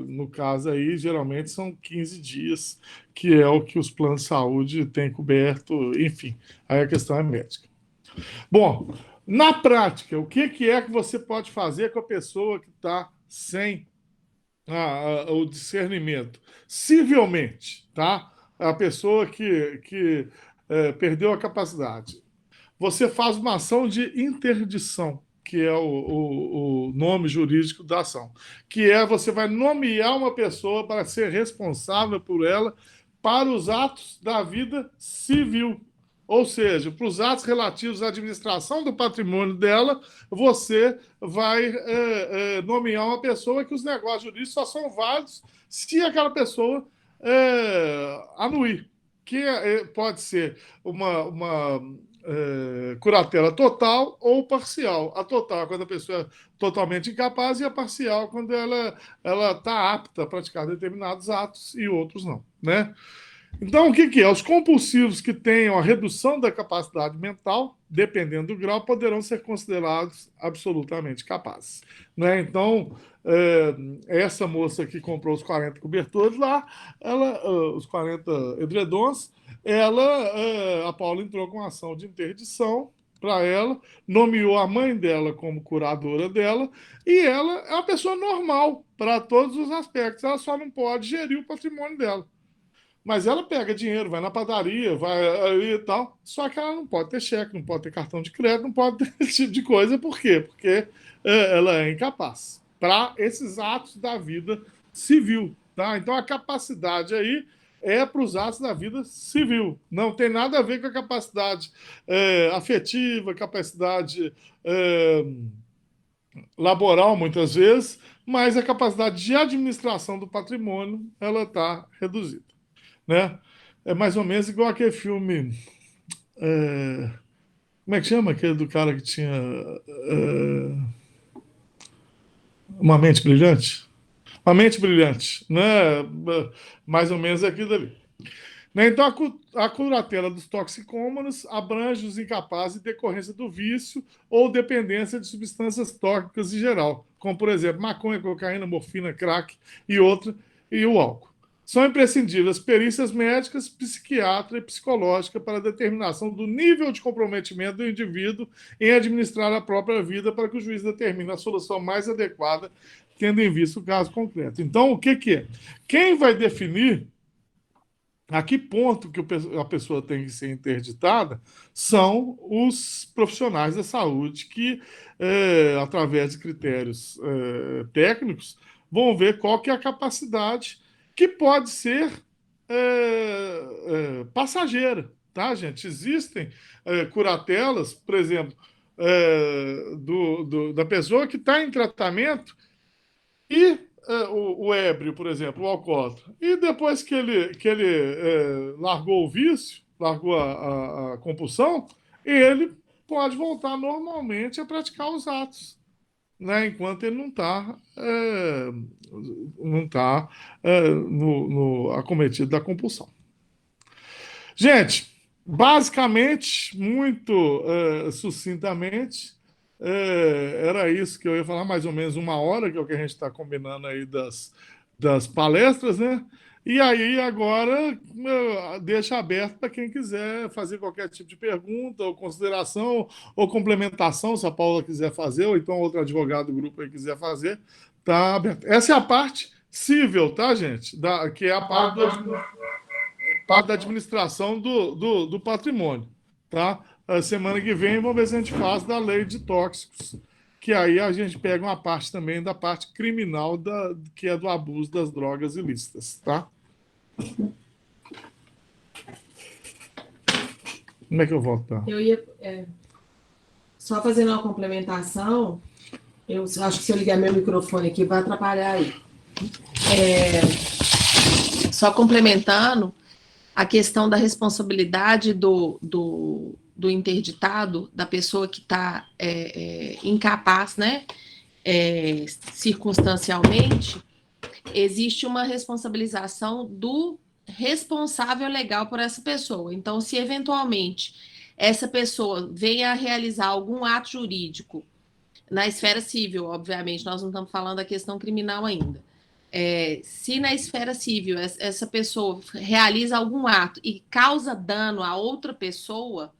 Speaker 1: no caso aí, geralmente são 15 dias, que é o que os planos de saúde têm coberto, enfim, aí a questão é médica. Bom, na prática, o que, que é que você pode fazer com a pessoa que está sem o discernimento? Civilmente, tá? A pessoa que perdeu a capacidade. Você faz uma ação de interdição, que é o nome jurídico da ação, que é você vai nomear uma pessoa para ser responsável por ela para os atos da vida civil. Ou seja, para os atos relativos à administração do patrimônio dela, você vai nomear uma pessoa que os negócios jurídicos só são válidos se aquela pessoa anuir, que pode ser uma curatela total ou parcial. A total é quando a pessoa é totalmente incapaz e a parcial quando ela está apta a praticar determinados atos e outros não, né? Então, o que, que é? Os compulsivos que tenham a redução da capacidade mental, dependendo do grau, poderão ser considerados absolutamente capazes. Né? Então, essa moça que comprou os 40 cobertores lá, os 40 edredons, a Paula entrou com ação de interdição para ela, nomeou a mãe dela como curadora dela, e ela é uma pessoa normal para todos os aspectos, ela só não pode gerir o patrimônio dela. Mas ela pega dinheiro, vai na padaria, vai aí e tal. Só que ela não pode ter cheque, não pode ter cartão de crédito, não pode ter esse tipo de coisa. Por quê? Porque ela é incapaz para esses atos da vida civil. Tá? Então a capacidade aí é para os atos da vida civil. Não tem nada a ver com a capacidade afetiva, capacidade laboral, muitas vezes, mas a capacidade de administração do patrimônio ela está reduzida. Né? É mais ou menos igual aquele filme. Como é que chama? Aquele do cara que tinha uma mente brilhante? Uma mente brilhante, né? Mais ou menos aquilo ali. Né? Então, a curatela dos toxicômanos abrange os incapazes em decorrência do vício ou dependência de substâncias tóxicas em geral, como, por exemplo, maconha, cocaína, morfina, crack e outra, e o álcool. São imprescindíveis perícias médicas, psiquiátrica e psicológica para a determinação do nível de comprometimento do indivíduo em administrar a própria vida para que o juiz determine a solução mais adequada, tendo em vista o caso concreto. Então, o que, que é? Quem vai definir a que ponto que a pessoa tem que ser interditada são os profissionais da saúde que, através de critérios técnicos, vão ver qual que é a capacidade que pode ser passageira, tá, gente? Existem curatelas, por exemplo, da pessoa que está em tratamento e o ébrio, por exemplo, o alcoólatra, e depois que ele largou o vício, largou a compulsão, ele pode voltar normalmente a praticar os atos, né? Enquanto ele não tá acometido da compulsão. Gente, basicamente, muito sucintamente, era isso que eu ia falar, mais ou menos 1 hora, que é o que a gente está combinando aí das palestras, né? E aí, agora, deixa aberto para quem quiser fazer qualquer tipo de pergunta, ou consideração, ou complementação, se a Paula quiser fazer, ou então outro advogado do grupo aí quiser fazer, tá aberto. Essa é a parte civil, tá, gente? Que é a parte da administração do patrimônio, tá? A semana que vem vamos ver se a gente faz da lei de tóxicos, que aí a gente pega uma parte também da parte criminal, que é do abuso das drogas ilícitas, tá? Como é que eu volto? Tá?
Speaker 2: Eu ia só fazendo uma complementação, eu acho que se eu ligar meu microfone aqui vai atrapalhar aí. Só complementando a questão da responsabilidade do interditado, da pessoa que está incapaz, né, circunstancialmente, existe uma responsabilização do responsável legal por essa pessoa. Então, se eventualmente essa pessoa venha a realizar algum ato jurídico na esfera civil, obviamente, nós não estamos falando da questão criminal ainda. Se na esfera civil essa pessoa realiza algum ato e causa dano a outra pessoa,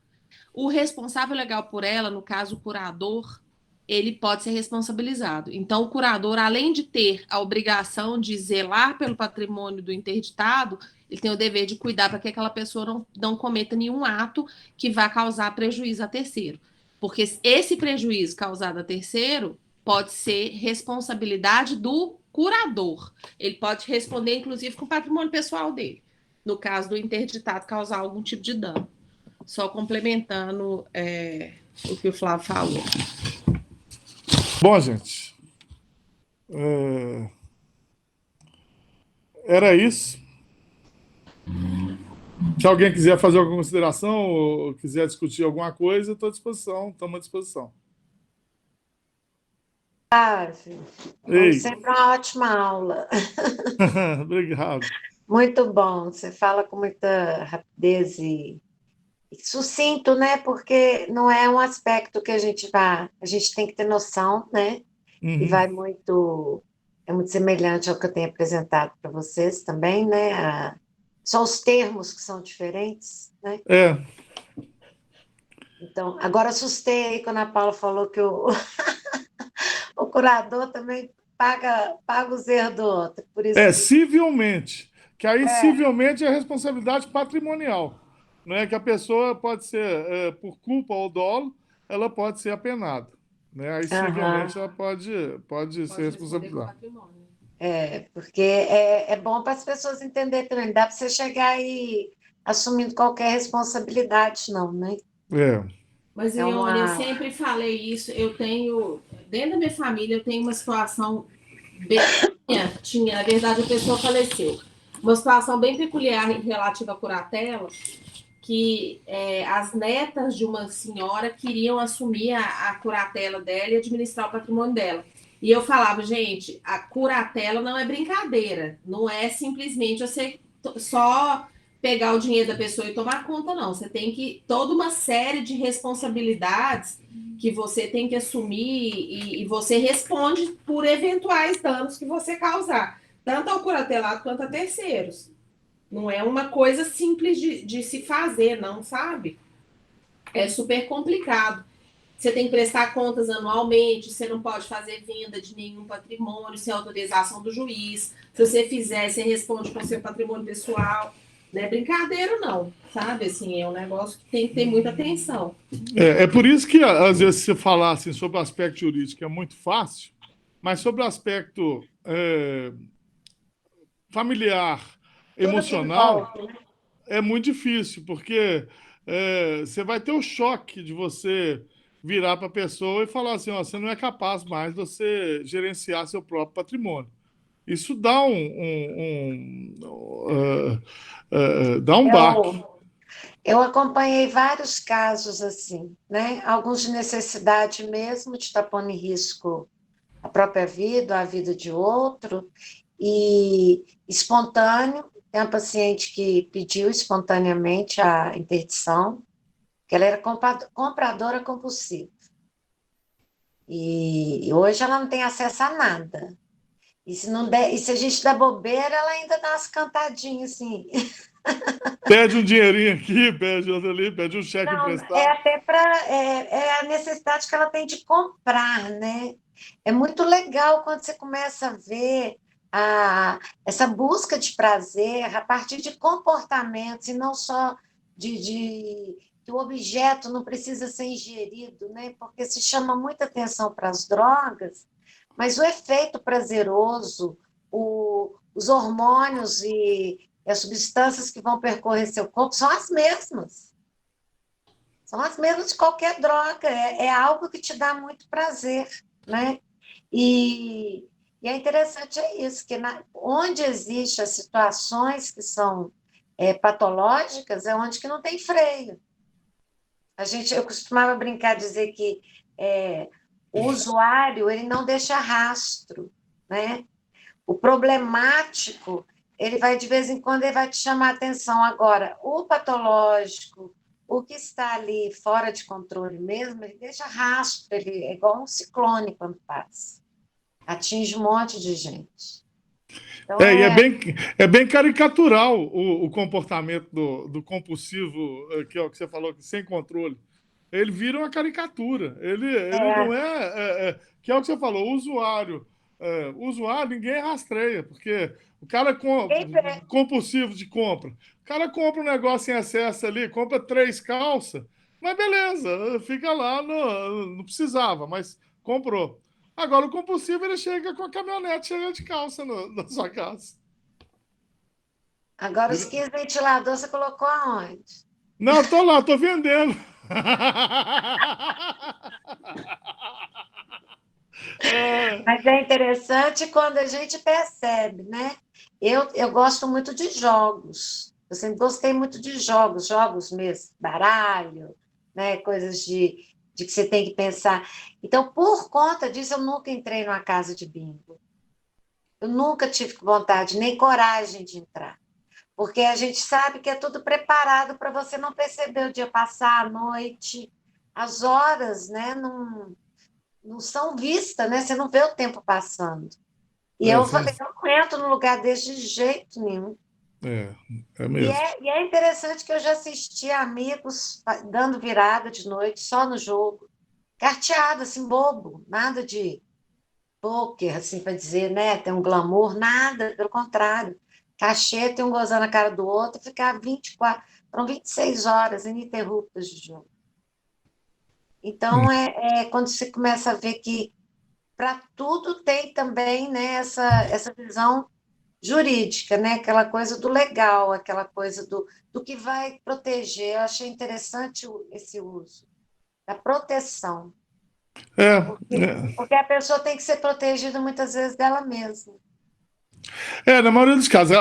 Speaker 2: o responsável legal por ela, no caso o curador, ele pode ser responsabilizado. Então, o curador, além de ter a obrigação de zelar pelo patrimônio do interditado, ele tem o dever de cuidar para que aquela pessoa não cometa nenhum ato que vá causar prejuízo a terceiro. Porque esse prejuízo causado a terceiro pode ser responsabilidade do curador. Ele pode responder, inclusive, com o patrimônio pessoal dele, no caso do interditado causar algum tipo de dano. Só complementando o que o Flávio falou.
Speaker 1: Bom, gente, era isso. Se alguém quiser fazer alguma consideração ou quiser discutir alguma coisa, estou à disposição, estamos à disposição.
Speaker 3: Foi sempre uma ótima aula.
Speaker 1: Obrigado.
Speaker 3: Muito bom, você fala com muita rapidez e sucinto, né? Porque não é um aspecto que a gente tem que ter noção, né? E é muito semelhante ao que eu tenho apresentado para vocês também, né? Só os termos que são diferentes, né? Então, agora assustei aí quando a Paula falou que o curador também paga os erros do outro. Por isso
Speaker 1: civilmente. Que aí, civilmente, é responsabilidade patrimonial. Não é que a pessoa pode ser, por culpa ou dolo, ela pode ser apenada. Né? Aí, civilmente, ela pode ser responsabilizada.
Speaker 3: Porque é bom para as pessoas entenderem também. Não dá para você chegar aí assumindo qualquer responsabilidade, não, né?
Speaker 2: Mas, Ione, eu sempre falei isso. Eu tenho, dentro da minha família, eu tenho uma situação bem... na verdade, a pessoa faleceu. Uma situação bem peculiar relativa à curatela, que as netas de uma senhora queriam assumir a curatela dela e administrar o patrimônio dela. E eu falava, gente, a curatela não é brincadeira, não é simplesmente você só pegar o dinheiro da pessoa e tomar conta, não. Você tem que toda uma série de responsabilidades que você tem que assumir e você responde por eventuais danos que você causar, tanto ao curatelado quanto a terceiros. Não é uma coisa simples de se fazer, não, sabe? É super complicado. Você tem que prestar contas anualmente, você não pode fazer venda de nenhum patrimônio sem autorização do juiz. Se você fizer, você responde com seu patrimônio pessoal. Não é brincadeira, não, sabe? Assim, é um negócio que tem que ter muita atenção.
Speaker 1: É por isso que, às vezes, você falar assim, sobre o aspecto jurídico é muito fácil, mas sobre o aspecto familiar,
Speaker 3: Tudo que
Speaker 1: emocional,
Speaker 3: envolve, né?
Speaker 1: é muito difícil, porque você vai ter o choque de você virar para a pessoa e falar assim, ó, você não é capaz mais de você gerenciar seu próprio patrimônio. Isso dá dá um baque.
Speaker 3: Eu acompanhei vários casos assim, né? Alguns de necessidade mesmo, de estar pondo em risco a própria vida, a vida de outro, e espontâneo. Tem uma paciente que pediu espontaneamente a interdição, que ela era compradora compulsiva. E hoje ela não tem acesso a nada. E se, não der, e se a gente dá bobeira, ela ainda dá umas cantadinhas assim.
Speaker 1: Pede um dinheirinho aqui, pede outro ali, pede um cheque
Speaker 3: Não, é
Speaker 1: emprestado.
Speaker 3: até é a necessidade que ela tem de comprar, né? É muito legal quando você começa a ver essa busca de prazer a partir de comportamentos e não só que o objeto não precisa ser ingerido, né? Porque se chama muita atenção para as drogas, mas o efeito prazeroso, os hormônios e as substâncias que vão percorrer seu corpo são as mesmas. São as mesmas de qualquer droga, é algo que te dá muito prazer, né? E, e é interessante isso, que onde existem as situações que são patológicas, é onde que não tem freio. Eu costumava brincar, dizer que o usuário ele não deixa rastro, né? O problemático, ele vai, de vez em quando, ele vai te chamar a atenção. Agora, o patológico, o que está ali fora de controle mesmo, ele deixa rastro, ele é igual um ciclone quando passa. Atinge um monte de gente. Então,
Speaker 1: E é bem caricatural o comportamento do compulsivo, que é o que você falou, que sem controle. Ele vira uma caricatura. Ele não que é o que você falou, o usuário ninguém rastreia, porque o cara compulsivo de compra, o cara compra um negócio em excesso ali, compra 3 calças, mas beleza, fica lá, não precisava, mas comprou. Agora, o compulsivo, ele chega com a caminhonete cheia de calça na sua casa.
Speaker 3: agora, os 15 ventiladores você colocou aonde?
Speaker 1: Não, tô lá, tô vendendo. É,
Speaker 3: Mas é interessante quando a gente percebe, né? Eu gosto muito de jogos. Eu sempre gostei muito de jogos mesmo, baralho, né? Coisas de que você tem que pensar. Então, por conta disso, eu nunca entrei numa casa de bingo. Eu nunca tive vontade, nem coragem de entrar. Porque a gente sabe que é tudo preparado para você não perceber o dia passar, a noite, as horas, né? Não são vistas, né? Você não vê o tempo passando. E eu
Speaker 1: sim,
Speaker 3: falei, eu não entro num lugar desse de jeito nenhum.
Speaker 1: é, é
Speaker 3: E
Speaker 1: mesmo.
Speaker 3: é interessante que eu já assisti amigos dando virada de noite só no jogo, carteado, assim, bobo, nada de poker, assim, para dizer, né? Tem um glamour, nada, pelo contrário. Cacheta e um gozando a cara do outro, ficar 24, foram 26 horas ininterruptas de jogo. Então, quando você começa a ver que para tudo tem também, né, essa visão jurídica, né, aquela coisa do legal, aquela coisa do que vai proteger. Eu achei interessante esse uso, da proteção,
Speaker 1: É, é.
Speaker 3: porque a pessoa tem que ser protegida muitas vezes dela mesma.
Speaker 1: Na maioria dos casos.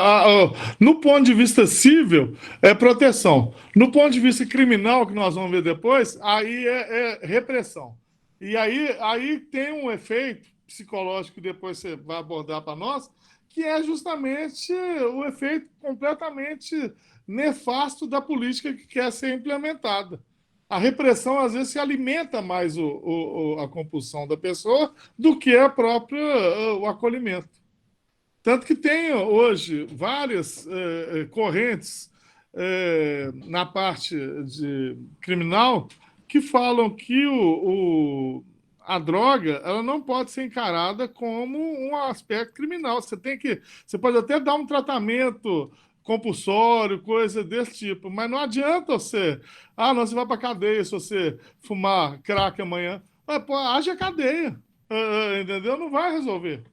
Speaker 1: No ponto de vista civil, é proteção. No ponto de vista criminal, que nós vamos ver depois, aí é repressão. E aí tem um efeito psicológico que depois você vai abordar para nós, que é justamente o efeito completamente nefasto da política que quer ser implementada. A repressão, às vezes, se alimenta mais a compulsão da pessoa do que a própria, o acolhimento. Tanto que tem hoje várias correntes na parte criminal que falam que a droga ela não pode ser encarada como um aspecto criminal. Você pode até dar um tratamento compulsório, coisa desse tipo, mas não adianta não, você vai para cadeia se você fumar crack amanhã. Pô, haja cadeia, entendeu? Não vai resolver.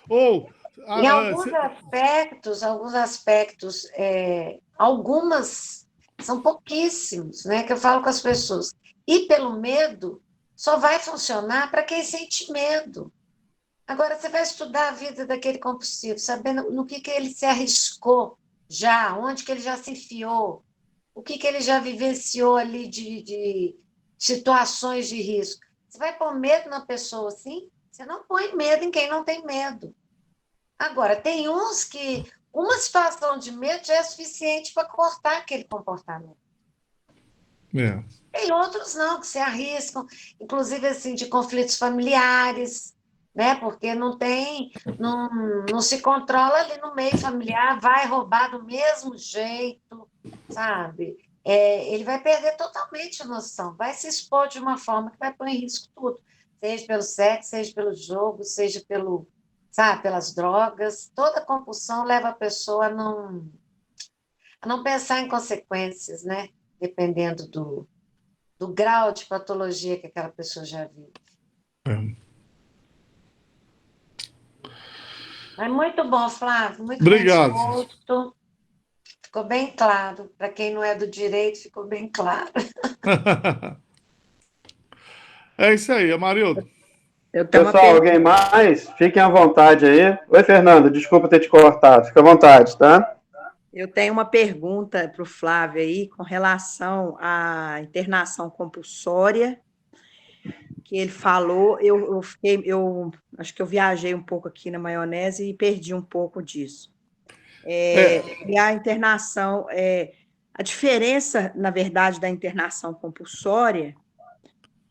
Speaker 1: Ou
Speaker 3: Em alguns aspectos, algumas são pouquíssimos, né? Que eu falo com as pessoas. E pelo medo, só vai funcionar para quem sente medo. Agora, você vai estudar a vida daquele compulsivo, sabendo no que ele se arriscou já, onde que ele já se enfiou, o que ele já vivenciou ali de situações de risco. Você vai pôr medo na pessoa assim? Você não põe medo em quem não tem medo. Agora, tem uns que uma situação de medo já é suficiente para cortar aquele comportamento.
Speaker 1: É.
Speaker 3: Tem outros não, que se arriscam, inclusive assim, de conflitos familiares, né? Porque não se controla ali no meio familiar, vai roubar do mesmo jeito, sabe? Ele vai perder totalmente a noção, vai se expor de uma forma que vai pôr em risco tudo, seja pelo sexo, seja pelo jogo, seja pelas drogas. Toda compulsão leva a pessoa a não pensar em consequências, né? Dependendo do grau de patologia que aquela pessoa já vive. Mas muito bom, Flávio, muito bem
Speaker 1: Obrigado.
Speaker 3: exposto. Ficou bem claro. Para quem não é do direito, ficou bem claro.
Speaker 1: É isso aí, Amarildo.
Speaker 4: Pessoal, alguém mais? Fiquem à vontade aí. Oi, Fernando, desculpa ter te cortado. Fica à vontade, tá?
Speaker 5: Eu tenho uma pergunta para o Flávio aí com relação à internação compulsória, que ele falou. Eu acho que eu viajei um pouco aqui na maionese e perdi um pouco disso. E a internação, a diferença, na verdade, da internação compulsória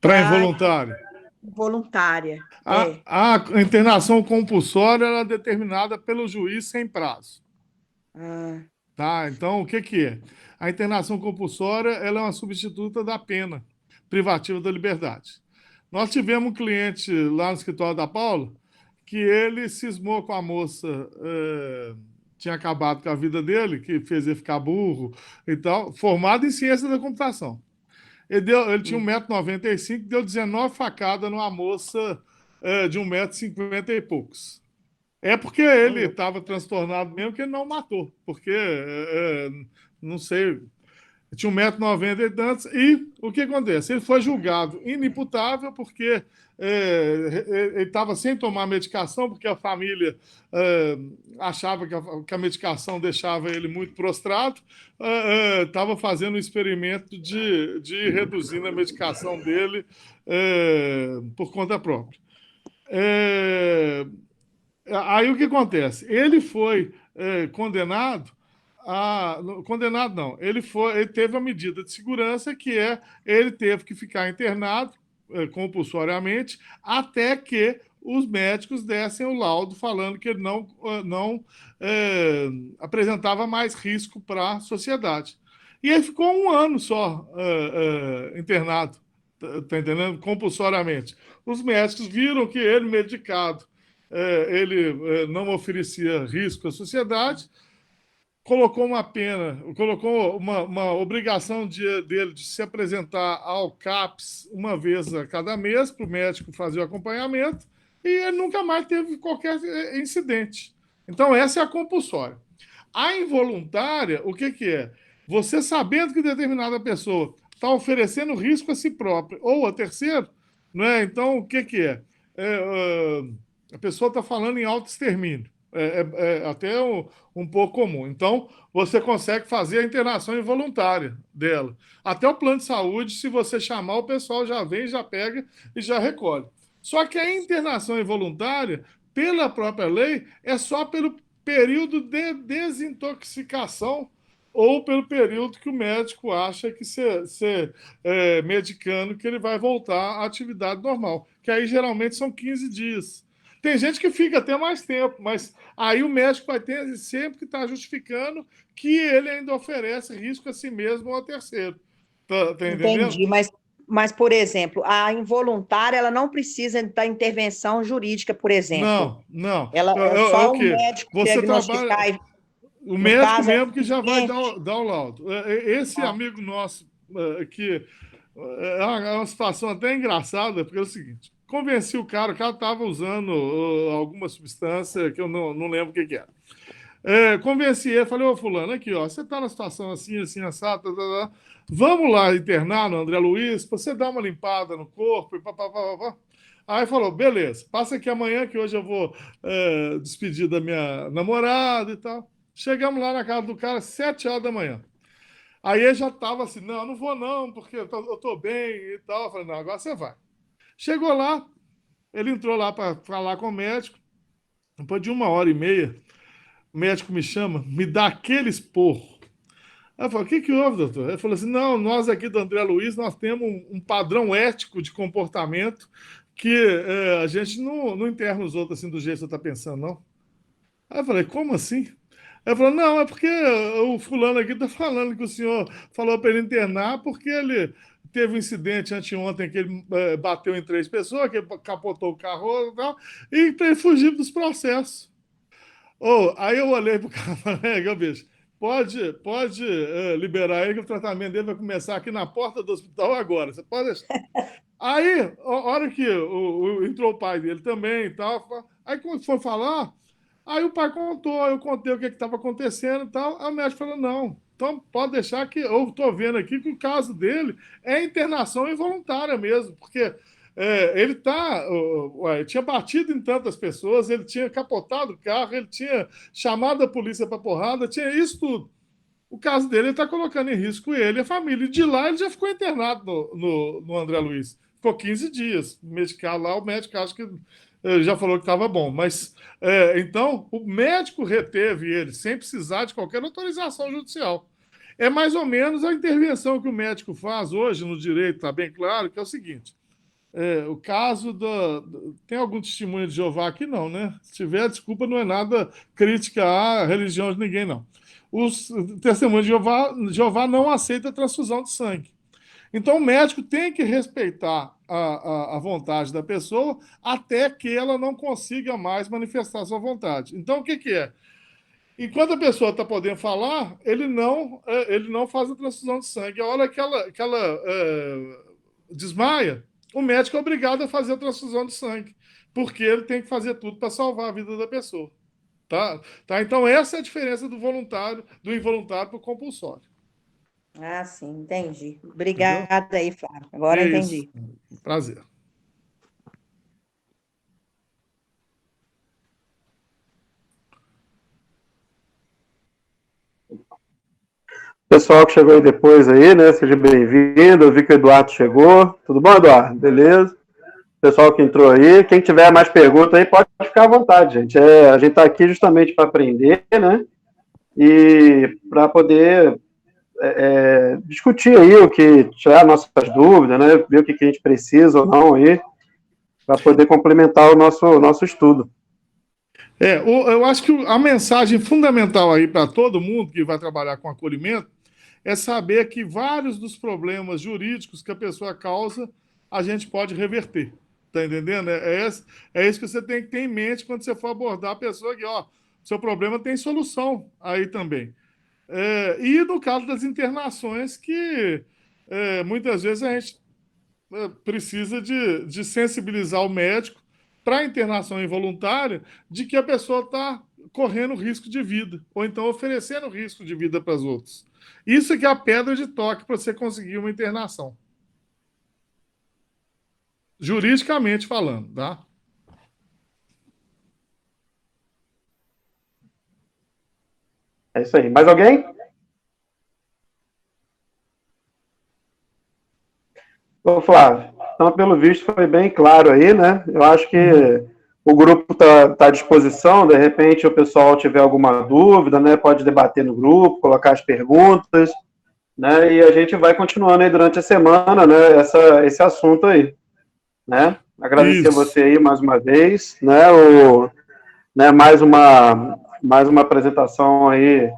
Speaker 1: para involuntária.
Speaker 5: Voluntária.
Speaker 1: A internação compulsória ela é determinada pelo juiz sem prazo. Tá? Então, o que é? A internação compulsória ela é uma substituta da pena privativa da liberdade. Nós tivemos um cliente lá no escritório da Paula que ele cismou com a moça, tinha acabado com a vida dele, que fez ele ficar burro e tal, formado em ciência da computação. Ele tinha 1,95 m, deu 19 facadas numa moça de 1,50 m e poucos. É porque ele estava transtornado mesmo que ele não matou, porque, não sei, tinha 1,90 m e tantos, e o que acontece? Ele foi julgado inimputável porque ele estava sem tomar medicação, porque a família achava que a medicação deixava ele muito prostrado, estava fazendo um experimento de ir reduzindo a medicação dele por conta própria. Aí o que acontece? Ele foi condenado condenado não, ele teve a medida de segurança que ele teve que ficar internado compulsoriamente até que os médicos dessem o laudo falando que ele não apresentava mais risco para a sociedade. E ele ficou 1 ano só internado, tá entendendo? Compulsoriamente. Os médicos viram que ele, medicado, ele não oferecia risco à sociedade, colocou uma obrigação dele de se apresentar ao CAPS uma vez a cada mês para o médico fazer o acompanhamento, e ele nunca mais teve qualquer incidente. Então, essa é a compulsória. A involuntária, o que é? Você sabendo que determinada pessoa está oferecendo risco a si própria ou a terceiro, né? Então, o que é? A pessoa está falando em autoextermínio. Até um pouco comum. Então, você consegue fazer a internação involuntária dela. Até o plano de saúde, se você chamar, o pessoal já vem, já pega e já recolhe. Só que a internação involuntária pela própria lei, é só pelo período de desintoxicação ou pelo período que o médico acha que ser medicando que ele vai voltar à atividade normal, que aí geralmente são 15 dias. Tem gente que fica até mais tempo, mas aí o médico vai ter sempre que estar justificando que ele ainda oferece risco a si mesmo ou a terceiro. Tá entendendo?
Speaker 5: Entendi, mas, por exemplo, a involuntária, ela não precisa da intervenção jurídica, por exemplo.
Speaker 1: Não, não.
Speaker 5: Ela é
Speaker 1: É
Speaker 5: só
Speaker 1: o
Speaker 5: o
Speaker 1: quê?
Speaker 5: médico
Speaker 1: Você trabalha.
Speaker 5: diagnosticar, e,
Speaker 1: O
Speaker 5: no
Speaker 1: médico
Speaker 5: caso, é
Speaker 1: mesmo que já vai
Speaker 5: suficiente.
Speaker 1: dar o laudo. Esse
Speaker 5: Ah,
Speaker 1: amigo nosso, que é uma situação até engraçada, porque é o seguinte: convenci o cara estava usando alguma substância que eu não lembro o que era. Convenci ele, falei, ô fulano, aqui, ó, você está na situação assim, assim, assado, tá, tá, tá. Vamos lá internar no André Luiz, para você dar uma limpada no corpo, e pá, pá, pá, pá. Aí falou, beleza, passa aqui amanhã que hoje eu vou despedir da minha namorada e tal. Chegamos lá na casa do cara, 7 horas da manhã. Aí ele já estava assim, não, eu não vou não, porque eu tô bem e tal. Eu falei, não, agora você vai. Chegou lá, ele entrou lá para falar com o médico, depois de 1 hora e meia, o médico me chama, me dá aquele esporro. Aí eu falei, o que houve, doutor? Ele falou assim, não, nós aqui do André Luiz, nós temos um padrão ético de comportamento que a gente não interna os outros assim do jeito que você está pensando, não. Aí eu falei, como assim? Ele falou, não, é porque o fulano aqui está falando que o senhor falou para ele internar porque ele teve um incidente anteontem que ele bateu em 3 pessoas, que ele capotou o carro e tal, e para ele fugir dos processos. Aí eu olhei pro cara e falei, bicho, pode liberar ele que o tratamento dele vai começar aqui na porta do hospital agora. Você pode deixar. Aí, a hora que entrou o pai dele também e tal, aí quando foi falar, aí o pai contou, eu contei o que estava acontecendo e tal, aí o médico falou, não, então pode deixar que eu estou vendo aqui que o caso dele é internação involuntária mesmo, porque ele tinha batido em tantas pessoas, ele tinha capotado o carro, ele tinha chamado a polícia para porrada, tinha isso tudo. O caso dele está colocando em risco ele e a família. E de lá ele já ficou internado no André Luiz. Ficou 15 dias. Medicado lá, o médico acho que já falou que estava bom. Mas, então, o médico reteve ele sem precisar de qualquer autorização judicial. É mais ou menos a intervenção que o médico faz hoje no direito, está bem claro, que é o seguinte. O caso tem algum testemunho de Jeová aqui? Não, né? Se tiver, desculpa, não é nada crítica à religião de ninguém, não. Os testemunhos de Jeová não aceita transfusão de sangue. Então, o médico tem que respeitar a vontade da pessoa até que ela não consiga mais manifestar sua vontade. Então, o que é? Enquanto a pessoa está podendo falar, ele não faz a transfusão de sangue. A hora que ela desmaia, o médico é obrigado a fazer a transfusão de sangue, porque ele tem que fazer tudo para salvar a vida da pessoa. Tá? Então, essa é a diferença do voluntário, do involuntário para o compulsório.
Speaker 5: Ah, sim, entendi.
Speaker 1: Entendeu?
Speaker 5: Obrigada aí, Flávio. Agora
Speaker 1: É
Speaker 5: eu
Speaker 1: isso.
Speaker 5: entendi.
Speaker 1: Prazer.
Speaker 4: Pessoal que chegou aí depois aí, né? Seja bem-vindo. Eu vi que o Eduardo chegou. Tudo bom, Eduardo? Beleza? Pessoal que entrou aí, quem tiver mais perguntas aí, pode ficar à vontade, gente. A gente está aqui justamente para aprender, né? E para poder discutir aí o que tirar nossas dúvidas, né? Ver o que a gente precisa ou não aí, para poder complementar o nosso estudo.
Speaker 1: Eu acho que a mensagem fundamental aí para todo mundo que vai trabalhar com acolhimento é saber que vários dos problemas jurídicos que a pessoa causa, a gente pode reverter. Tá entendendo? É isso que você tem que ter em mente quando você for abordar a pessoa aqui, ó. Seu problema tem solução aí também. E no caso das internações, que muitas vezes a gente precisa de sensibilizar o médico para a internação involuntária de que a pessoa está correndo risco de vida, ou então oferecendo risco de vida para os outros. Isso é que é a pedra de toque para você conseguir uma internação. Juridicamente falando, tá?
Speaker 4: É isso aí. Mais alguém? Ô, Flávio, então, pelo visto, foi bem claro aí, né? Eu acho que O grupo está à disposição, de repente o pessoal tiver alguma dúvida, né, pode debater no grupo, colocar as perguntas, né, e a gente vai continuando aí durante a semana, né, esse assunto aí, né. Agradecer a você aí mais uma vez, né, mais uma apresentação aí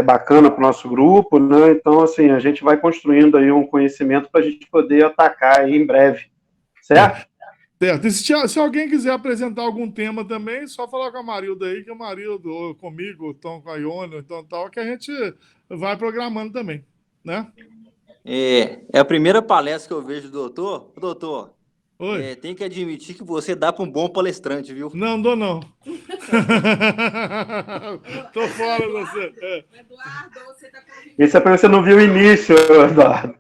Speaker 4: bacana para o nosso grupo, né, então, assim, a gente vai construindo aí um conhecimento para a gente poder atacar aí em breve, certo?
Speaker 1: Certo. E se alguém quiser apresentar algum tema também, só falar com a Marilda aí, que o Marildo, ou comigo, ou então com a Ione, ou então tal, que a gente vai programando também, né?
Speaker 6: É a primeira palestra que eu vejo do doutor. Doutor,
Speaker 1: Oi?
Speaker 6: tem que admitir que você dá para um bom palestrante, viu?
Speaker 1: Não, dou não. Tô fora você.
Speaker 2: Eduardo, você tá convidado.
Speaker 4: Isso é porque você não viu o início, Eduardo.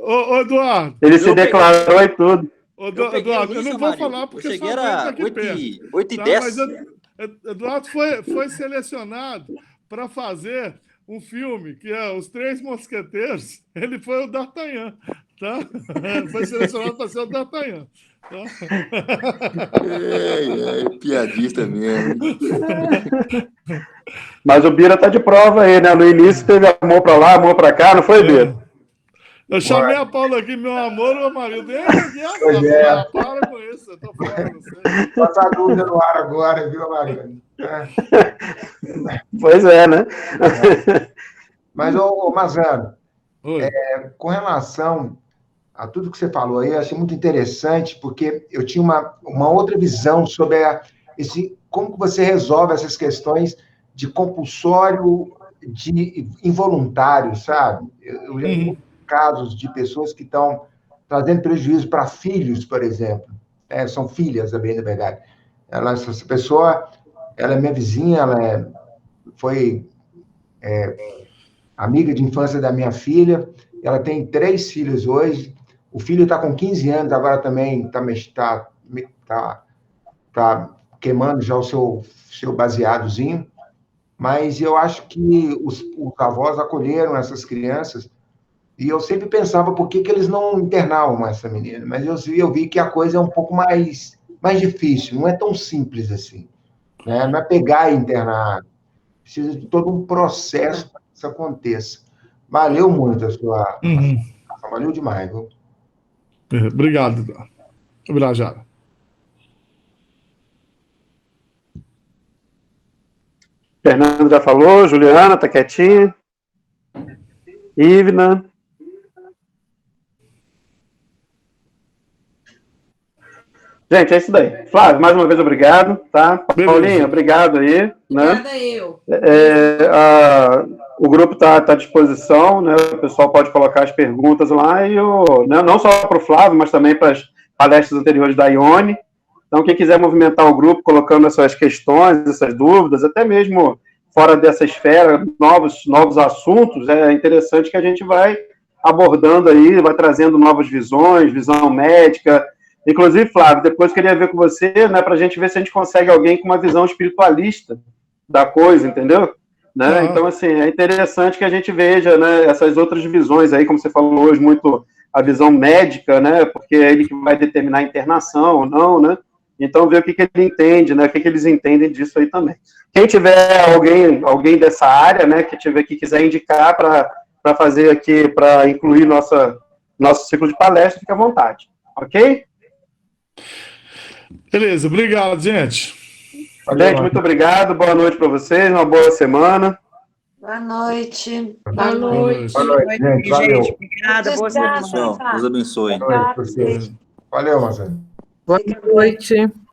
Speaker 1: Ô, Eduardo.
Speaker 4: Ele se declarou e tudo.
Speaker 1: Eduardo, eu não vou falar porque
Speaker 6: cheguei
Speaker 1: sua
Speaker 6: era
Speaker 1: mãe tá aqui perto.
Speaker 6: 8h10.
Speaker 1: Mas Eduardo foi selecionado para fazer um filme que é Os Três Mosqueteiros. Ele foi o D'Artagnan, tá? Foi selecionado para ser o D'Artagnan. Tá?
Speaker 6: Piadista mesmo.
Speaker 4: Mas o Bira tá de prova aí, né? No início teve amor pra lá, amor pra cá, não foi, Bira?
Speaker 1: Eu chamei a Paula aqui, meu amor, meu marido. Para com isso, eu tô fora, não sei.
Speaker 7: Bota a dúvida no ar agora, viu, Mariana?
Speaker 4: Pois é, né?
Speaker 7: Mas, ô Mazano,
Speaker 1: Oi.
Speaker 7: com relação a tudo que você falou aí, eu achei muito interessante, porque eu tinha uma outra visão sobre como que você resolve essas questões de compulsório, de involuntário, sabe? Eu já vi casos de pessoas que estão trazendo prejuízo para filhos, por exemplo. São filhas, bem da verdade. Essa pessoa, ela é minha vizinha, foi amiga de infância da minha filha, ela tem 3 filhos hoje, o filho está com 15 anos, agora também tá queimando já o seu baseadozinho, mas eu acho que os avós acolheram essas crianças. E eu sempre pensava por que eles não internavam essa menina. Mas eu vi que a coisa é um pouco mais difícil, não é tão simples assim. Né? Não é pegar e internar. Precisa de todo um processo para que isso aconteça. Valeu muito a sua... Valeu demais, viu?
Speaker 1: Obrigado, Jara.
Speaker 4: Fernando já falou, Juliana tá quietinha. Ivna. Gente, é isso daí. Flávio, mais uma vez, obrigado, tá?
Speaker 1: Beleza.
Speaker 4: Paulinha, obrigado aí.
Speaker 2: Obrigada
Speaker 4: né?
Speaker 2: eu.
Speaker 4: O grupo está à disposição, né? O pessoal pode colocar as perguntas lá, né? Não só para o Flávio, mas também para as palestras anteriores da Ione. Então, quem quiser movimentar o grupo, colocando essas questões, essas dúvidas, até mesmo fora dessa esfera, novos assuntos, é interessante que a gente vai abordando aí, vai trazendo novas visões, visão médica. Inclusive, Flávio, depois queria ver com você, né, para a gente ver se a gente consegue alguém com uma visão espiritualista da coisa, entendeu? Né? Então, assim, é interessante que a gente veja, né, essas outras visões aí, como você falou hoje, muito a visão médica, né, porque é ele que vai determinar a internação ou não, né? Então, ver o que ele entende, né, o que eles entendem disso aí também. Quem tiver alguém dessa área, né, que quiser indicar para fazer aqui, para incluir nosso ciclo de palestra, fique à vontade, ok?
Speaker 1: Beleza, obrigado, gente.
Speaker 4: Gente, muito obrigado, boa noite para vocês, uma boa semana.
Speaker 3: Boa noite.
Speaker 2: Boa noite.
Speaker 7: Boa noite, gente. Valeu.
Speaker 5: Obrigada, boa semana.
Speaker 6: Deus abençoe.
Speaker 7: Boa noite pra vocês. Valeu, Marcelo.
Speaker 8: Boa noite.